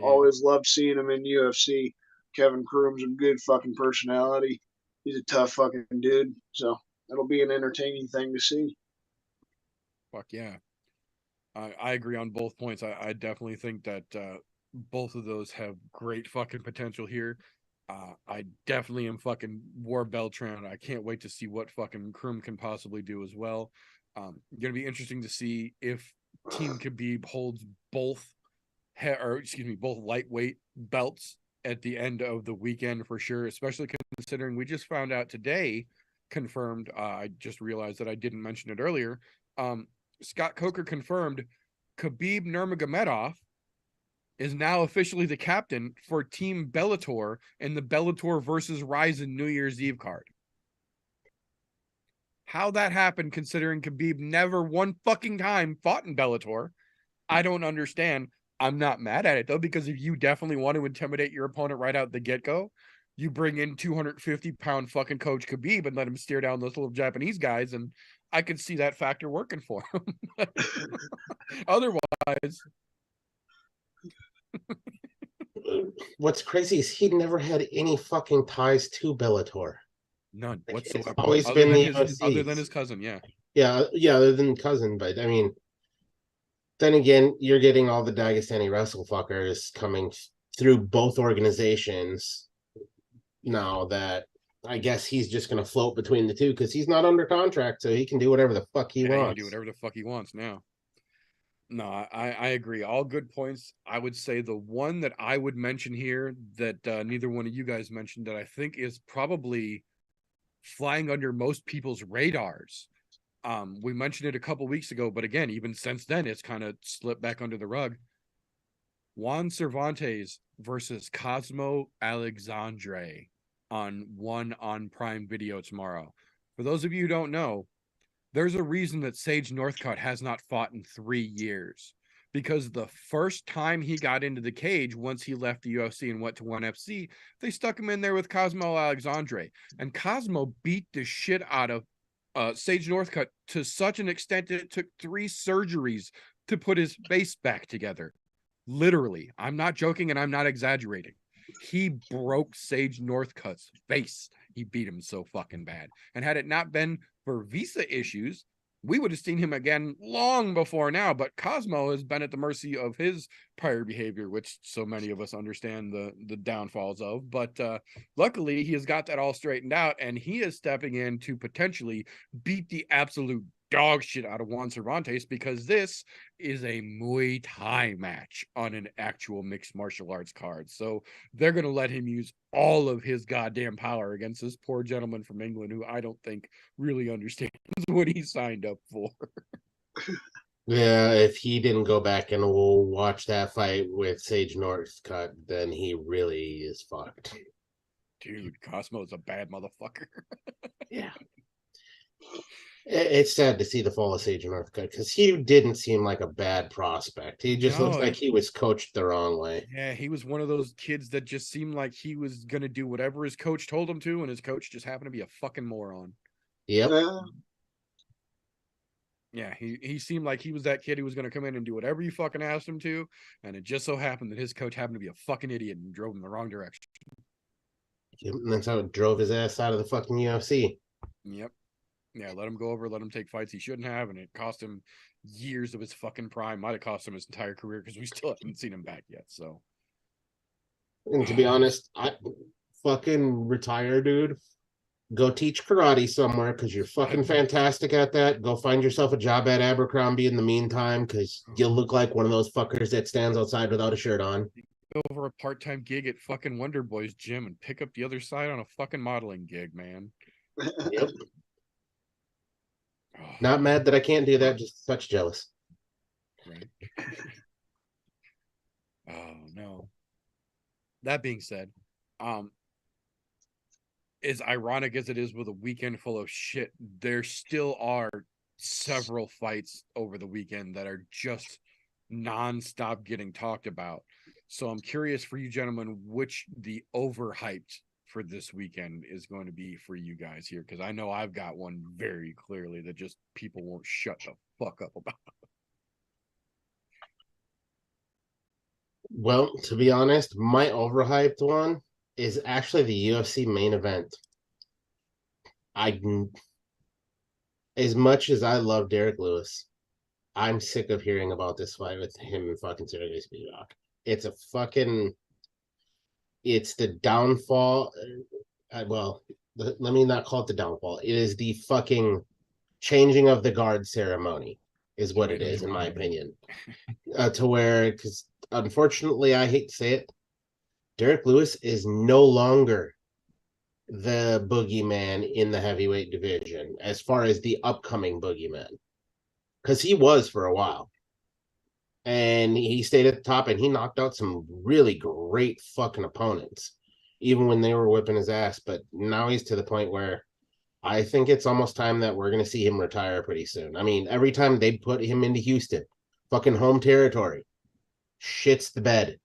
always loved seeing him in UFC. Kevin Kroom's a good fucking personality. He's a tough fucking dude. So it'll be an entertaining thing to see. Fuck yeah. I agree on both points. I definitely think that both of those have great fucking potential here. I definitely am fucking War Beltran. I can't wait to see what fucking Kroom can possibly do as well. Gonna be interesting to see if Team Khabib holds both both lightweight belts at the end of the weekend for sure, especially considering we just found out today, confirmed, I just realized that I didn't mention it earlier. Scott Coker confirmed Khabib Nurmagomedov is now officially the captain for Team Bellator in the Bellator versus Ryzen New Year's Eve card. How that happened, considering Khabib never one fucking time fought in Bellator, I don't understand. I'm not mad at it, though, because if you definitely want to intimidate your opponent right out the get-go, you bring in 250-pound fucking Coach Khabib and let him steer down those little Japanese guys, and I could see that factor working for him. Otherwise... What's crazy is he never had any fucking ties to Bellator. None whatsoever. It's always been the UFC. Other than his cousin, yeah. Yeah, other than cousin, but I mean, then again, you're getting all the Dagestani wrestle fuckers coming through both organizations now that I guess he's just going to float between the two because he's not under contract, so he can do whatever the fuck he wants. He can do whatever the fuck he wants now. No, I agree. All good points. I would say the one that I would mention here that neither one of you guys mentioned that I think is probably flying under most people's radars. We mentioned it a couple weeks ago, but again, even since then, it's kind of slipped back under the rug. Juan Cervantes versus Cosmo Alexandre on Prime Video tomorrow. For those of you who don't know, there's a reason that Sage Northcutt has not fought in 3 years, because the first time he got into the cage, once he left the UFC and went to ONE FC, they stuck him in there with Cosmo Alexandre, and Cosmo beat the shit out of Sage Northcutt to such an extent that it took 3 surgeries to put his face back together. Literally, I'm not joking and I'm not exaggerating. He broke Sage Northcutt's face. He beat him so fucking bad. And had it not been for visa issues, we would have seen him again long before now. But Cosmo has been at the mercy of his prior behavior, which so many of us understand the downfalls of. But luckily, he has got that all straightened out, and he is stepping in to potentially beat the absolute dog shit out of Juan Cervantes because this is a Muay Thai match on an actual mixed martial arts card. So they're going to let him use all of his goddamn power against this poor gentleman from England who I don't think really understands what he signed up for. Yeah, if he didn't go back and watch that fight with Sage Northcutt, then he really is fucked. Dude, Cosmo's a bad motherfucker. Yeah. It's sad to see the fall of Sage Northcutt because he didn't seem like a bad prospect. He just looks like he was coached the wrong way. Yeah, he was one of those kids that just seemed like he was going to do whatever his coach told him to, and his coach just happened to be a fucking moron. Yep. Yeah, he seemed like he was that kid who was going to come in and do whatever you fucking asked him to, and it just so happened that his coach happened to be a fucking idiot and drove him the wrong direction. Yep. And that's how it drove his ass out of the fucking UFC. Yep. Yeah, let him go over, let him take fights he shouldn't have, and it cost him years of his fucking prime. Might have cost him his entire career because we still haven't seen him back yet. So, and to be honest, I fucking retire, dude. Go teach karate somewhere because you're fucking fantastic at that. Go find yourself a job at Abercrombie in the meantime because you'll look like one of those fuckers that stands outside without a shirt on. Go over a part-time gig at fucking Wonder Boy's gym and pick up the other side on a fucking modeling gig, man. Yep. Not mad that I can't do that, just such jealous. Right. Oh no. That being said, as ironic as it is with a weekend full of shit, there still are several fights over the weekend that are just nonstop getting talked about. So I'm curious for you gentlemen, which the overhyped for this weekend is going to be for you guys here, because I know I've got one very clearly that just people won't shut the fuck up about. Well, to be honest, my overhyped one is actually the UFC main event. As much as I love Derek Lewis, I'm sick of hearing about this fight with him and fucking Sergey Spivak. It's the downfall. Let me not call it the downfall. It is the fucking changing of the guard ceremony is what it is, in my opinion. To where, because unfortunately, I hate to say it, Derek Lewis is no longer the boogeyman in the heavyweight division as far as the upcoming boogeyman. Because he was for a while. And he stayed at the top and he knocked out some really great fucking opponents, even when they were whipping his ass. But now he's to the point where I think it's almost time that we're going to see him retire pretty soon. I mean, every time they put him into Houston, fucking home territory, shits the bed.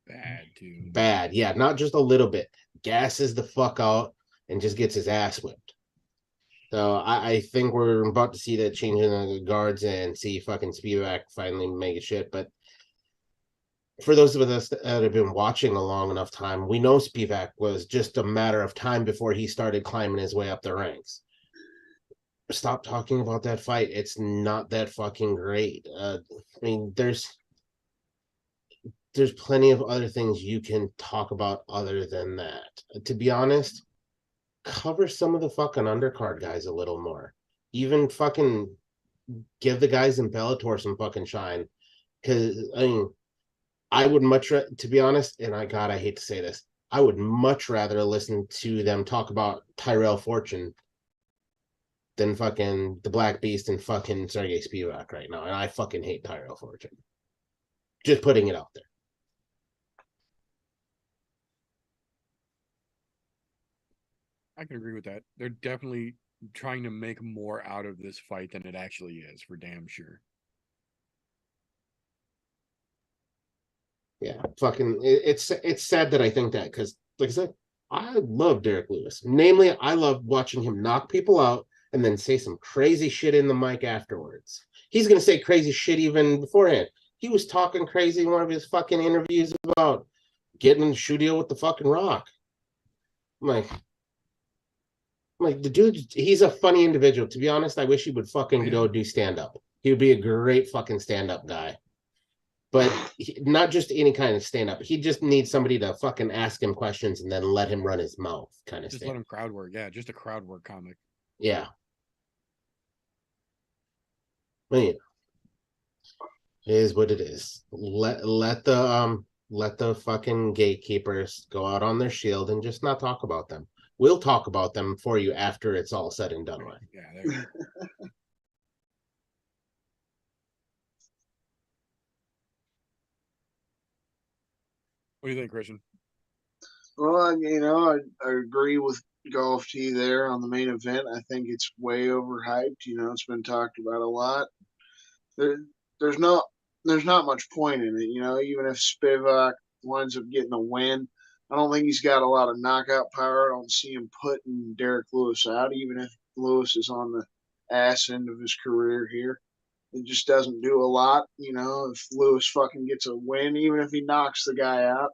Bad, dude. Bad. Yeah, not just a little bit. Gasses the fuck out and just gets his ass whipped. So I think we're about to see that change in the guards and see fucking Spivak finally make a shit. But for those of us that have been watching a long enough time, we know Spivak was just a matter of time before he started climbing his way up the ranks. Stop talking about that fight. It's not that fucking great. I mean, there's plenty of other things you can talk about other than that. To be honest, cover some of the fucking undercard guys a little more. Even fucking give the guys in Bellator some fucking shine. Because, I mean, I would much, to be honest, and I hate to say this, I would much rather listen to them talk about Tyrell Fortune than fucking the Black Beast and fucking Sergey Spivak right now. And I fucking hate Tyrell Fortune. Just putting it out there. I can agree with that. They're definitely trying to make more out of this fight than it actually is, for damn sure. Yeah, fucking, it's sad that I think that, because, like I said, I love Derek Lewis. Namely, I love watching him knock people out and then say some crazy shit in the mic afterwards. He's going to say crazy shit even beforehand. He was talking crazy in one of his fucking interviews about getting in the shoe deal with the fucking Rock. I'm like, the dude, he's a funny individual. To be honest, I wish he would fucking go do stand-up. He would be a great fucking stand-up guy. But not just any kind of stand-up. He just needs somebody to fucking ask him questions and then let him run his mouth kind of Just stand-up. let him crowd work. Yeah, just a crowd work comic. Yeah. I mean, it is what it is. Let the fucking gatekeepers go out on their shield and just not talk about them. We'll talk about them for you after it's all said and done with. Yeah, there you go. What do you think, Christian? Well, I agree with Golf T there on the main event. I think it's way overhyped. It's been talked about a lot. There, there's not there's not much point in it. Even if Spivak winds up getting a win, I don't think he's got a lot of knockout power. I don't see him putting Derek Lewis out, even if Lewis is on the ass end of his career here. It just doesn't do a lot. If Lewis fucking gets a win, even if he knocks the guy out,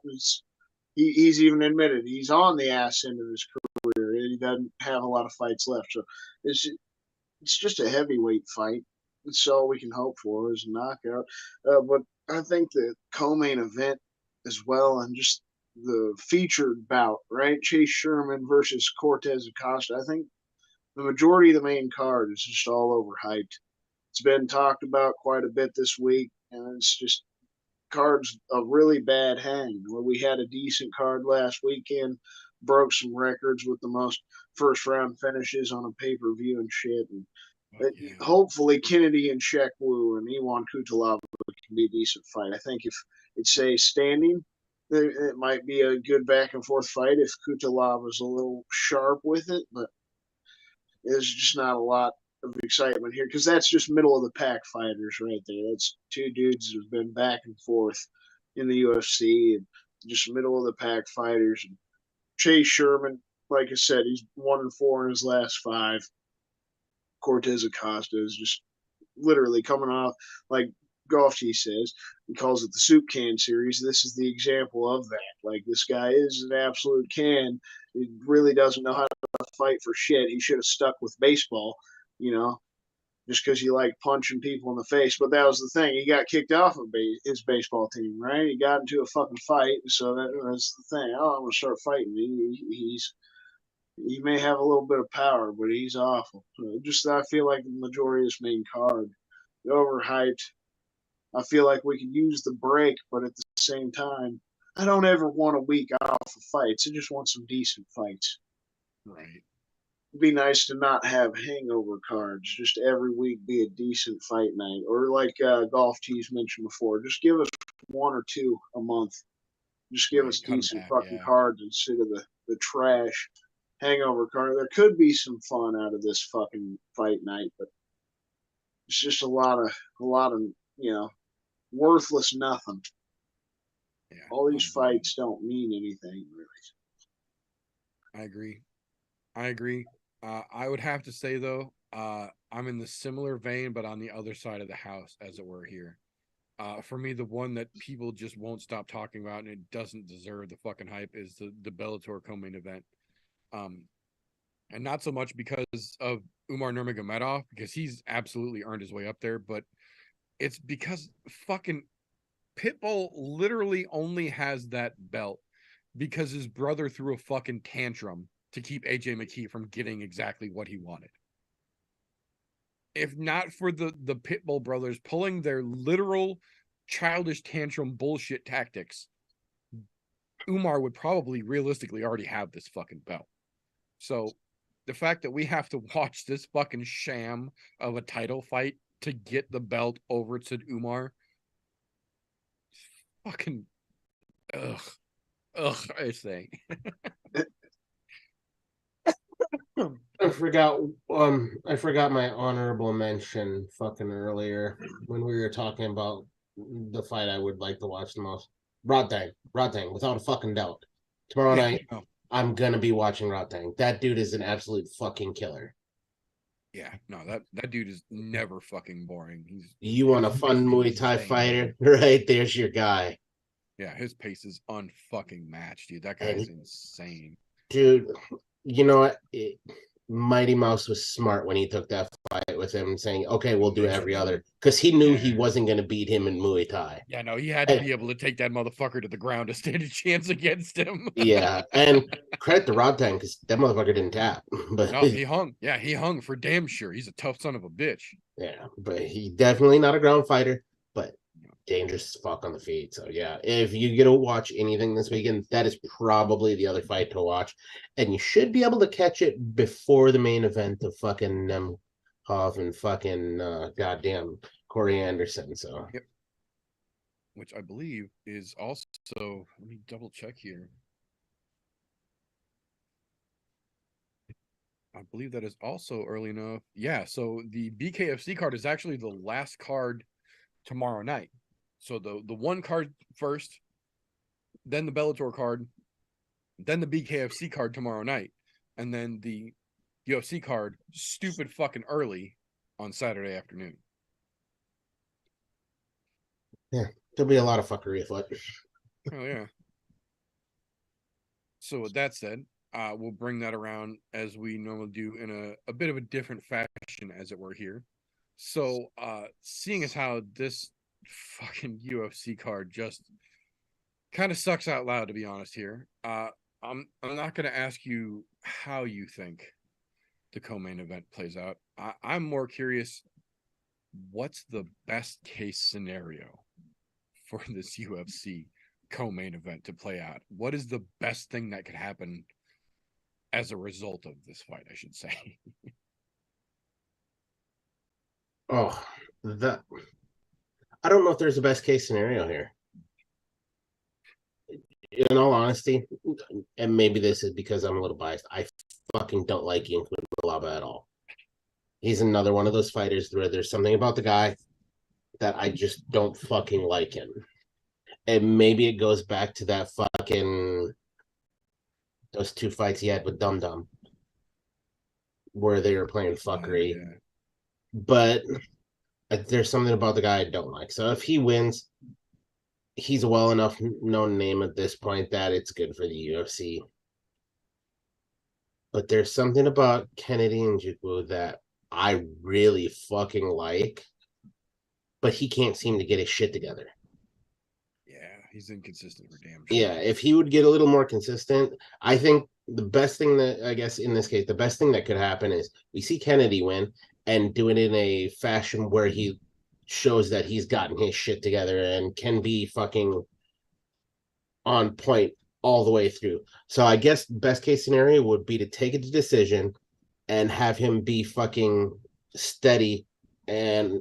he's even admitted he's on the ass end of his career. He doesn't have a lot of fights left. So it's just a heavyweight fight. That's all we can hope for is a knockout. But I think the co-main event as well, and just the featured bout, right? Chase Sherman versus Cortez Acosta. I think the majority of the main card is just all overhyped. It's been talked about quite a bit this week, and it's just cards a really bad hang. Where we had a decent card last weekend, broke some records with the most first round finishes on a pay per view and shit. And hopefully Kennedy and Shek Wu and Iwan Kutalaba can be a decent fight. I think if it say standing, it might be a good back and forth fight if Kutalaba is a little sharp with it, but there's just not a lot of excitement here because that's just middle of the pack fighters right there. That's two dudes who've been back and forth in the UFC and just middle of the pack fighters. And Chase Sherman, like I said, he's 1-4 in his last 5. Cortez Acosta is just literally coming off, like Golf T says, he calls it the soup can series. This is the example of that. Like, this guy is an absolute can. He really doesn't know how to fight for shit. He should have stuck with baseball, just because he liked punching people in the face. But that was the thing. He got kicked off of his baseball team, right? He got into a fucking fight. So that's the thing. Oh, I'm going to start fighting. He may have a little bit of power, but he's awful. I feel like the majority of this main card, overhyped. I feel like we could use the break, but at the same time, I don't ever want a week off of fights. I just want some decent fights. Right. It'd be nice to not have hangover cards. Just every week be a decent fight night. Or like Golf T's mentioned before, just give us 1 or 2 a month. Just give us decent fucking cards instead of the trash hangover card. There could be some fun out of this fucking fight night, but it's just a lot of worthless nothing. Yeah, all these fights don't mean anything really. I agree. I would have to say though, I'm in the similar vein, but on the other side of the house, as it were here. For me, the one that people just won't stop talking about and it doesn't deserve the fucking hype is the Bellator co-main event. And not so much because of Umar Nurmagomedov, because he's absolutely earned his way up there, but it's because fucking Pitbull literally only has that belt because his brother threw a fucking tantrum to keep AJ McKee from getting exactly what he wanted. If not for the Pitbull brothers pulling their literal childish tantrum bullshit tactics, Umar would probably realistically already have this fucking belt. So the fact that we have to watch this fucking sham of a title fight to get the belt over to Umar, fucking I say. I forgot my honorable mention fucking earlier when we were talking about the fight I would like to watch the most. Rodtang, without a fucking doubt. Tomorrow night, I'm gonna be watching Rodtang. That dude is an absolute fucking killer. Yeah, no, that dude is never fucking boring. You want a fun Muay Thai fighter? Right, there's your guy. Yeah, his pace is unfucking matched, dude. That guy is insane. Dude, you know what? Mighty Mouse was smart when he took that fight with him, saying, okay, we'll do every other. Because he knew he wasn't going to beat him in Muay Thai. Yeah, no, he had to be able to take that motherfucker to the ground to stand a chance against him. Yeah, and credit to Rodtang, because that motherfucker didn't tap. But no, he hung. Yeah, he hung for damn sure. He's a tough son of a bitch. Yeah, but he definitely not a ground fighter, but dangerous as fuck on the feet. So yeah, if you get to watch anything this weekend, that is probably the other fight to watch, and you should be able to catch it before the main event of fucking Hoff and fucking goddamn Corey Anderson. So Yep. Which I believe is also, let me double check here. I believe that is also early enough. Yeah, so the BKFC card is actually the last card tomorrow night. So the one card first, then the Bellator card, then the BKFC card tomorrow night, and then the UFC card stupid fucking early on Saturday afternoon. yeah, there'll be a lot of fuckery afoot. Oh yeah. So with that said, we'll bring that around as we normally do in a bit of a different fashion, as it were here. So seeing as how this fucking UFC card just kind of sucks out loud, to be honest here, I'm not gonna ask you how you think the co-main event plays out. I'm more curious, what's the best case scenario for this UFC co-main event to play out? What is the best thing that could happen as a result of this fight, I should say? Oh, that I don't know if there's a best case scenario here. In all honesty, and maybe this is because I'm a little biased, I fucking don't like Ian Cutelaba at all. He's another one of those fighters where there's something about the guy that I just don't fucking like him. And maybe it goes back to that fucking those two fights he had with Dum Dum, where they were playing fuckery. Yeah. But there's something about the guy I don't like. So if he wins, he's a well enough known name at this point that it's good for the UFC. But there's something about Kennedy Njoku that I really fucking like, but he can't seem to get his shit together. Yeah, he's inconsistent for damn sure. Yeah, if he would get a little more consistent, I think the best thing that, I guess in this case, the best thing that could happen is we see Kennedy win and do it in a fashion where he shows that he's gotten his shit together and can be fucking on point all the way through. So I guess best case scenario would be to take it to decision and have him be fucking steady and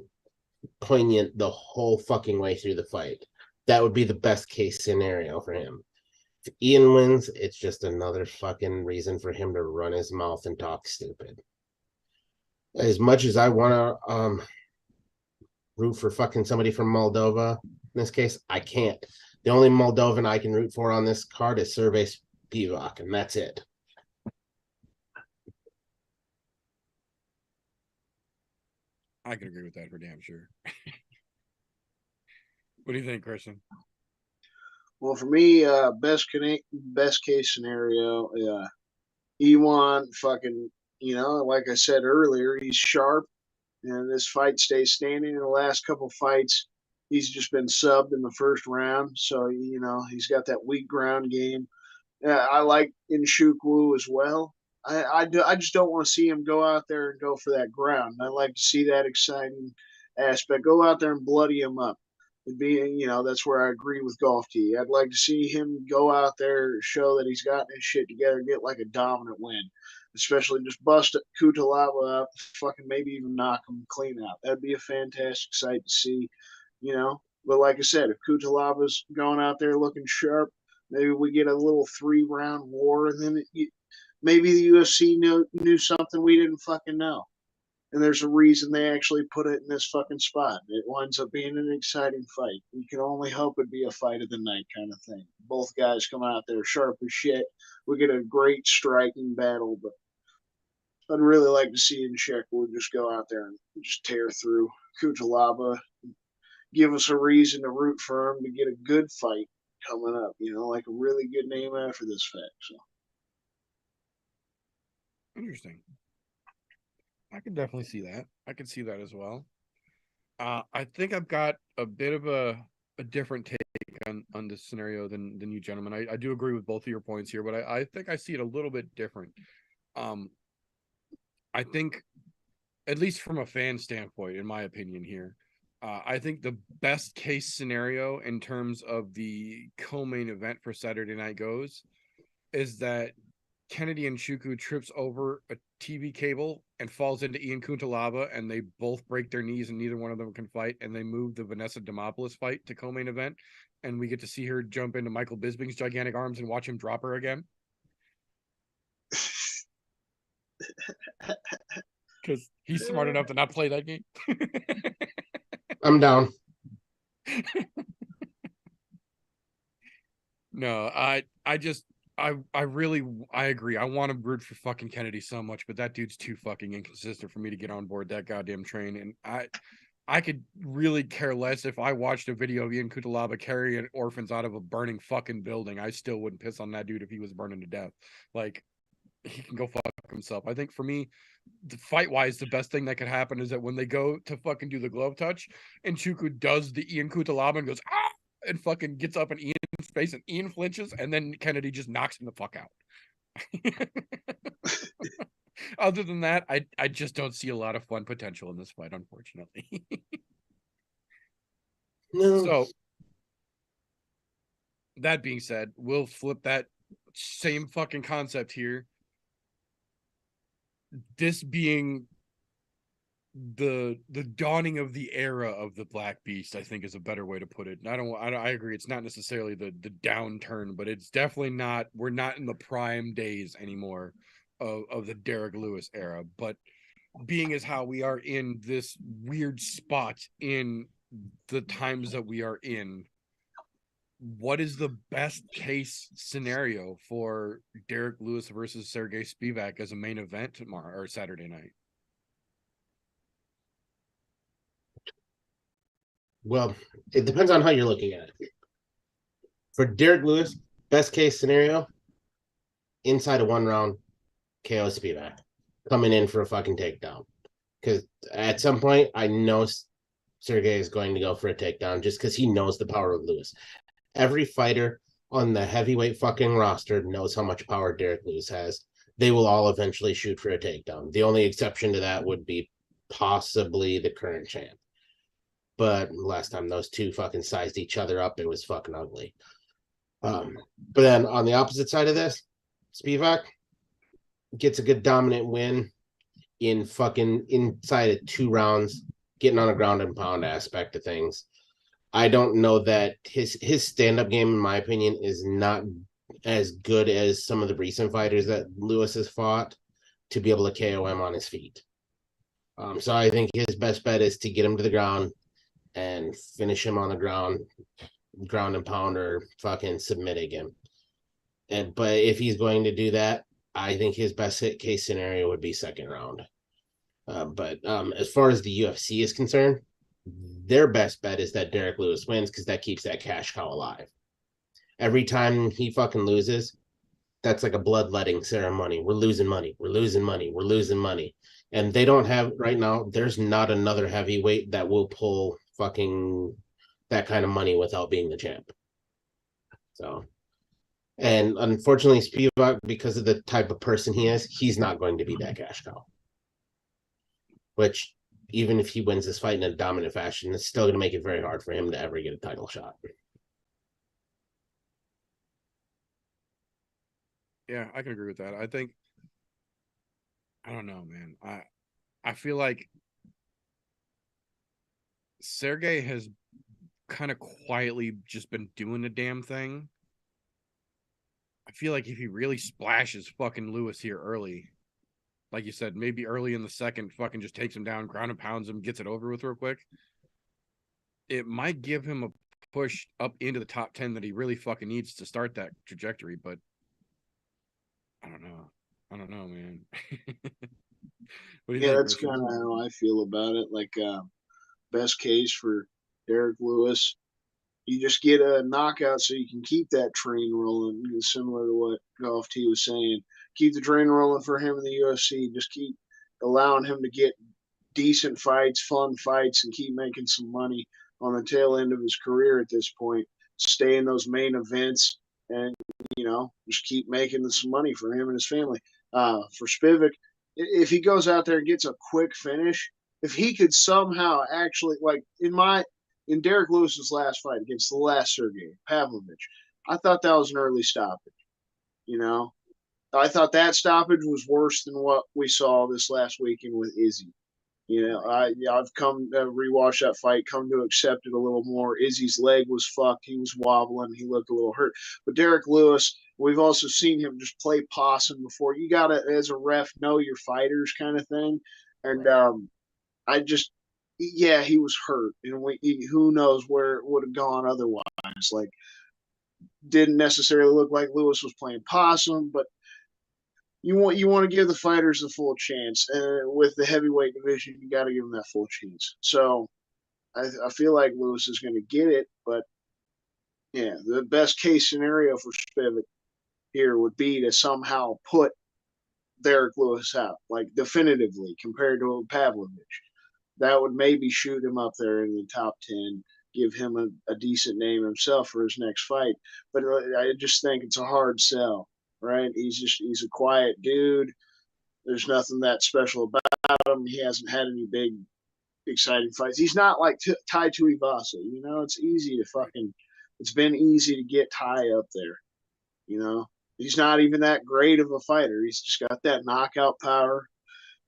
poignant the whole fucking way through the fight. That would be the best case scenario for him. If Ian wins, it's just another fucking reason for him to run his mouth and talk stupid. As much as I want to root for fucking somebody from Moldova, in this case, I can't. The only Moldovan I can root for on this card is Servei Spivak, and that's it. I can agree with that for damn sure. What do you think, Christian? Well, for me, best case scenario, Ewan fucking, like I said earlier, he's sharp, and this fight stays standing. In the last couple fights, he's just been subbed in the first round, so he's got that weak ground game. I like Nshukwu as well. I just don't want to see him go out there and go for that ground. I like to see that exciting aspect. Go out there and bloody him up. And that's where I agree with Golf Key. I'd like to see him go out there, show that he's gotten his shit together, get like a dominant win, especially just bust Kutalaba up, fucking maybe even knock him clean out. That'd be a fantastic sight to see, you know. But like I said, if Kutalaba's going out there looking sharp, maybe we get a little 3-round war, and then maybe the UFC knew something we didn't fucking know. And there's a reason they actually put it in this fucking spot. It winds up being an exciting fight. We can only hope it'd be a fight of the night kind of thing. Both guys come out there sharp as shit. We get a great striking battle, but I'd really like to see Nshekwu just go out there and just tear through Kutalaba, give us a reason to root for him to get a good fight coming up, like a really good name after this fact. So Interesting. I can definitely see that. I can see that as well. I think I've got a bit of a different take on this scenario than you gentlemen. I do agree with both of your points here, but I think I see it a little bit different. I think at least from a fan standpoint, in my opinion here, I think the best case scenario in terms of the co-main event for Saturday night goes is that Kennedy Nzechukwu trips over a TV cable and falls into Ian Kuntalaba, and they both break their knees and neither one of them can fight, and they move the Vanessa Demopoulos fight to co-main event, and we get to see her jump into Michael Bisping's gigantic arms and watch him drop her again. Because he's smart enough to not play that game. I'm down. No, I really agree. I want to root for fucking Kennedy so much, but that dude's too fucking inconsistent for me to get on board that goddamn train. And I could really care less if I watched a video of Ian Kutalaba carrying orphans out of a burning fucking building. I still wouldn't piss on that dude if he was burning to death. Like, he can go fuck himself. I think for me, the fight wise, the best thing that could happen is that when they go to fucking do the glove touch, and Chuku does the Ian Kutalaba and goes, ah, and fucking gets up in Ian's face, and Ian flinches, and then Kennedy just knocks him the fuck out. Other than that, I just don't see a lot of fun potential in this fight, unfortunately. No. So, that being said, we'll flip that same fucking concept here. This being the dawning of the era of the Black Beast, I think, is a better way to put it. And I agree. It's not necessarily the downturn, but it's definitely not. We're not in the prime days anymore of the Derek Lewis era. But being as how we are in this weird spot in the times that we are in, what is the best case scenario for Derek Lewis versus Sergey Spivak as a main event tomorrow or Saturday night? Well, it depends on how you're looking at it. For Derek Lewis, best case scenario, inside of 1 round, KO Spivak, coming in for a fucking takedown. Because at some point, I know Sergey is going to go for a takedown just because he knows the power of Lewis. Every fighter on the heavyweight fucking roster knows how much power Derek Lewis has. They will all eventually shoot for a takedown. The only exception to that would be possibly the current champ. But last time those two fucking sized each other up, it was fucking ugly. But then on the opposite side of this, Spivak gets a good dominant win in fucking inside of 2 rounds, getting on a ground and pound aspect of things. I don't know that his stand-up game, in my opinion, is not as good as some of the recent fighters that Lewis has fought to be able to KO him on his feet. So I think his best bet is to get him to the ground and finish him on the ground and pound, or fucking submitting him. But if he's going to do that, I think his best case scenario would be 2nd round. But as far as the UFC is concerned, their best bet is that Derek Lewis wins, because that keeps that cash cow alive. Every time he fucking loses, that's like a bloodletting ceremony. We're losing money. We're losing money. We're losing money. And they don't have, right now, there's not another heavyweight that will pull fucking that kind of money without being the champ. So, and unfortunately, Spivak, because of the type of person he is, he's not going to be that cash cow. Which, even if he wins this fight in a dominant fashion, it's still going to make it very hard for him to ever get a title shot. Yeah, I can agree with that. I think, I don't know, man. I feel like Sergey has kind of quietly just been doing the damn thing. I feel like if he really splashes fucking Lewis here early, like you said, maybe early in the second, fucking just takes him down, ground and pounds him, gets it over with real quick, it might give him a push up into the top 10 that he really fucking needs to start that trajectory. But I don't know, man. What do you think, that's Richard? kind of how I feel about it. Like, best case for Derek Lewis, you just get a knockout so you can keep that train rolling. Similar to what Golf T was saying, keep the train rolling for him in the UFC. Just keep allowing him to get decent fights, fun fights, and keep making some money on the tail end of his career at this point. Stay in those main events and, just keep making some money for him and his family. For Spivak, If he goes out there and gets a quick finish, if he could somehow actually, like in Derek Lewis's last fight against the last Sergey Pavlovich, I thought that was an early stoppage. You know, I thought that stoppage was worse than what we saw this last weekend with Izzy. I've come to rewatch that fight, come to accept it a little more. Izzy's leg was fucked. He was wobbling. He looked a little hurt. But Derek Lewis, we've also seen him just play possum before. You got to, as a ref, know your fighters kind of thing. And I just, yeah, he was hurt. And who knows where it would have gone otherwise. Like, didn't necessarily look like Lewis was playing possum, but you want to give the fighters a full chance, and with the heavyweight division, you got to give them that full chance. So I feel like Lewis is going to get it, but yeah, the best case scenario for Spivak here would be to somehow put Derek Lewis out, like definitively compared to Pavlovich. That would maybe shoot him up there in the top 10, give him a decent name himself for his next fight. But I just think it's a hard sell, right? He's a quiet dude. There's nothing that special about him. He hasn't had any big, exciting fights. He's not like Tai Tuivasa. It's easy to fucking. It's been easy to get Tai up there. He's not even that great of a fighter. He's just got that knockout power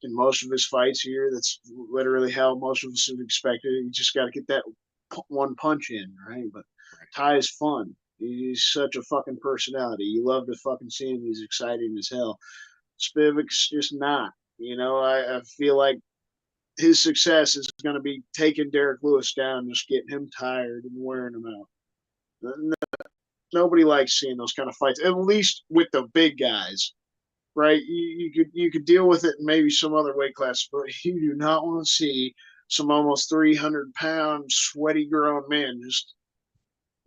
in most of his fights here. That's literally how most of us have expected. You just got to get that one punch in, right? But Tai is fun. He's such a fucking personality. You love to fucking see him. He's exciting as hell. Spivak's just not. I feel like his success is going to be taking Derek Lewis down, just getting him tired and wearing him out. Nobody likes seeing those kind of fights, at least with the big guys, right? You could deal with it in maybe some other weight class, but you do not want to see some almost 300-pound sweaty grown men just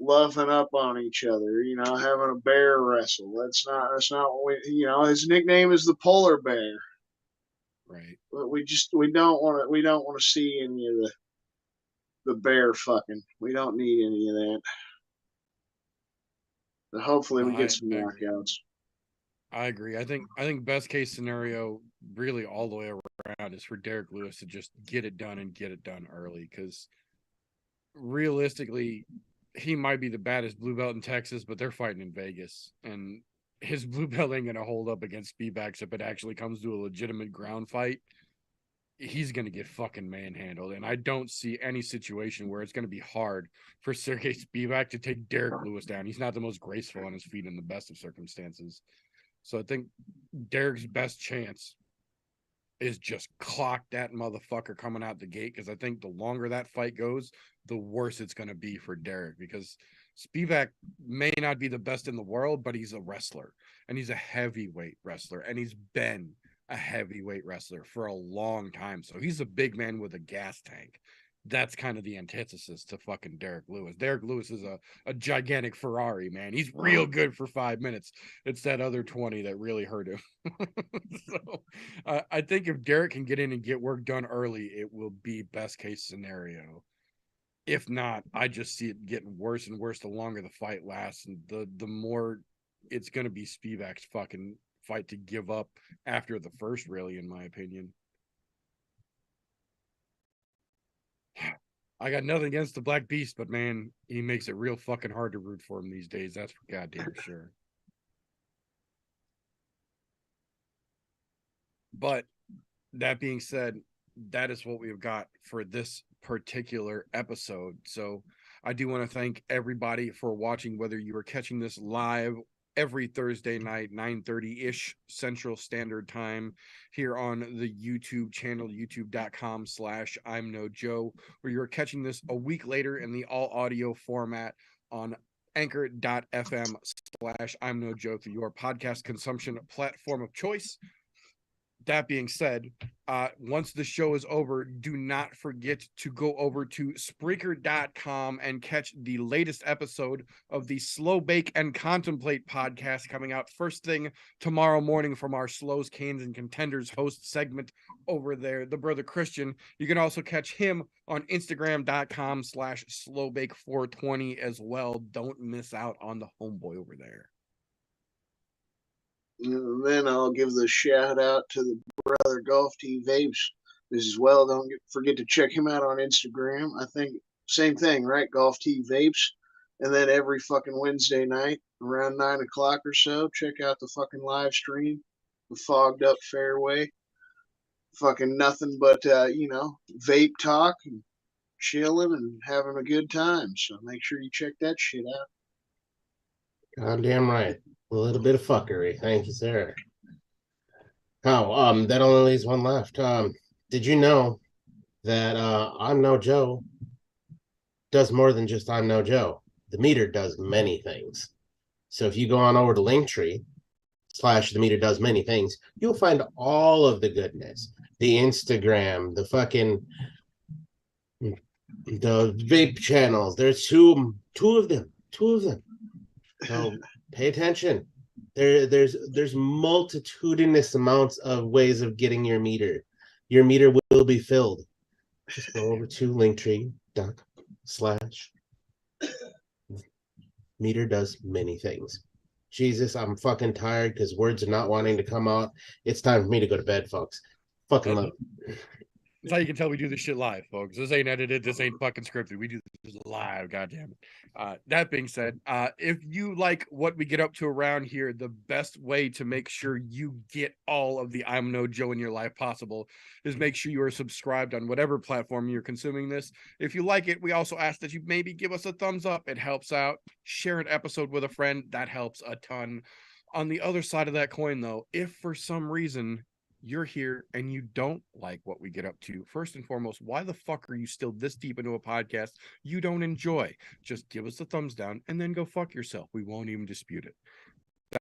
loving up on each other, having a bear wrestle. That's not what his nickname is the polar bear. Right. But we don't want to see any of the bear fucking. We don't need any of that. But hopefully we get some knockouts. I agree. I think best case scenario, really all the way around, is for Derek Lewis to just get it done and get it done early. Because realistically, he might be the baddest blue belt in Texas, but they're fighting in Vegas, and his blue belt ain't gonna hold up against Spivak if it actually comes to a legitimate ground fight. He's gonna get fucking manhandled, and I don't see any situation where it's gonna be hard for Sergey Spivak to take Derek Lewis down. He's not the most graceful on his feet in the best of circumstances. So I think Derek's best chance is just clock that motherfucker coming out the gate, because I think the longer that fight goes, the worse it's going to be for Derek, because Spivak may not be the best in the world, but he's a wrestler, and he's a heavyweight wrestler, and he's been a heavyweight wrestler for a long time. So he's a big man with a gas tank. That's kind of the antithesis to fucking Derek Lewis. Derek Lewis is a gigantic Ferrari, man. He's real good for 5 minutes. It's that other 20 that really hurt him. So I think if Derek can get in and get work done early, it will be best case scenario. If not, I just see it getting worse and worse the longer the fight lasts, and the more it's going to be Spivak's fucking fight to give up after the first, really, in my opinion. I got nothing against the Black Beast, but man, he makes it real fucking hard to root for him these days. That's for goddamn sure. But that being said, that is what we've got for this particular episode. So I do want to thank everybody for watching, whether you are catching this live every Thursday night, 9:30-ish Central Standard Time, here on the YouTube channel, youtube.com/ImNoJoe, where you're catching this a week later in the all audio format on anchor.fm/ImNoJoe through your podcast consumption platform of choice. That being said, once the show is over, do not forget to go over to Spreaker.com and catch the latest episode of the Slow Bake and Contemplate podcast, coming out first thing tomorrow morning from our Slows, Canes, and Contenders host segment over there, the brother Christian. You can also catch him on Instagram.com/SlowBake420 as well. Don't miss out on the homeboy over there. And then I'll give the shout out to the brother Golf T Vapes as well. Don't forget to check him out on Instagram. I think same thing, right? Golf T Vapes. And then every fucking Wednesday night around 9 o'clock or so, check out the fucking live stream, the Fogged Up Fairway. Fucking nothing but, vape talk and chilling and having a good time. So make sure you check that shit out. Goddamn right. A little bit of fuckery. Thank you, sir. Oh, that only leaves one left. Did you know that I'm No Joe does more than just I'm No Joe? The meter does many things. So if you go on over to Linktree/the meter does many things, you'll find all of the goodness. The Instagram, the vape channels. There's two of them. So pay attention. There's multitudinous amounts of ways of getting your meter. Your meter will be filled. Just go over to Linktree/. Meter does many things. Jesus, I'm fucking tired because words are not wanting to come out. It's time for me to go to bed, folks. Fucking love. That's how you can tell we do this shit live, folks. This ain't edited. This ain't fucking scripted. We do this live, goddamn it. That being said, if you like what we get up to around here, the best way to make sure you get all of the I'm No Joe in your life possible is make sure you are subscribed on whatever platform you're consuming this. If you like it, we also ask that you maybe give us a thumbs up. It helps out. Share an episode with a friend. That helps a ton. On the other side of that coin, though, if for some reason you're here and you don't like what we get up to, first and foremost, why the fuck are you still this deep into a podcast you don't enjoy? Just give us a thumbs down and then go fuck yourself. We won't even dispute it.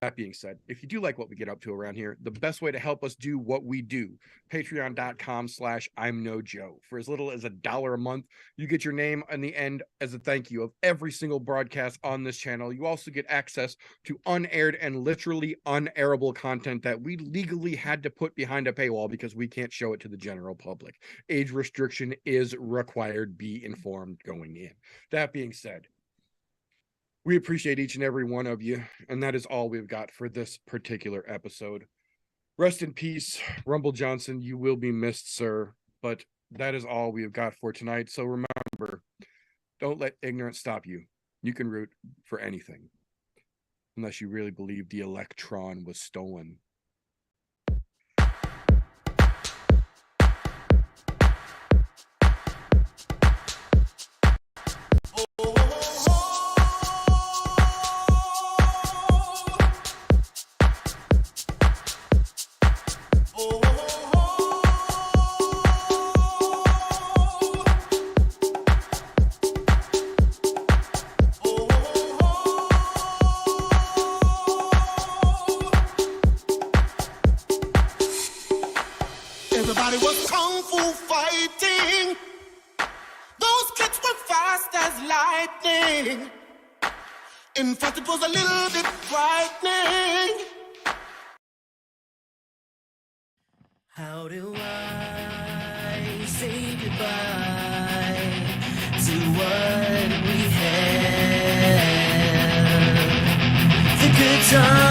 That being said, if you do like what we get up to around here, the best way to help us do what we do, patreon.com/ImNoJoe. For as little as $1 a month, you get your name on the end as a thank you of every single broadcast on this channel. You also get access to unaired and literally unairable content that we legally had to put behind a paywall because we can't show it to the general public. Age restriction is required. Be informed going in. That being said, we appreciate each and every one of you, and that is all we've got for this particular episode. Rest in peace, Rumble Johnson. You will be missed, sir, but that is all we've got for tonight. So remember, don't let ignorance stop you. You can root for anything, unless you really believe the electron was stolen. Everybody was kung fu fighting. Those kids were fast as lightning. In fact, it was a little bit frightening. How do I say goodbye to what we had? The good times.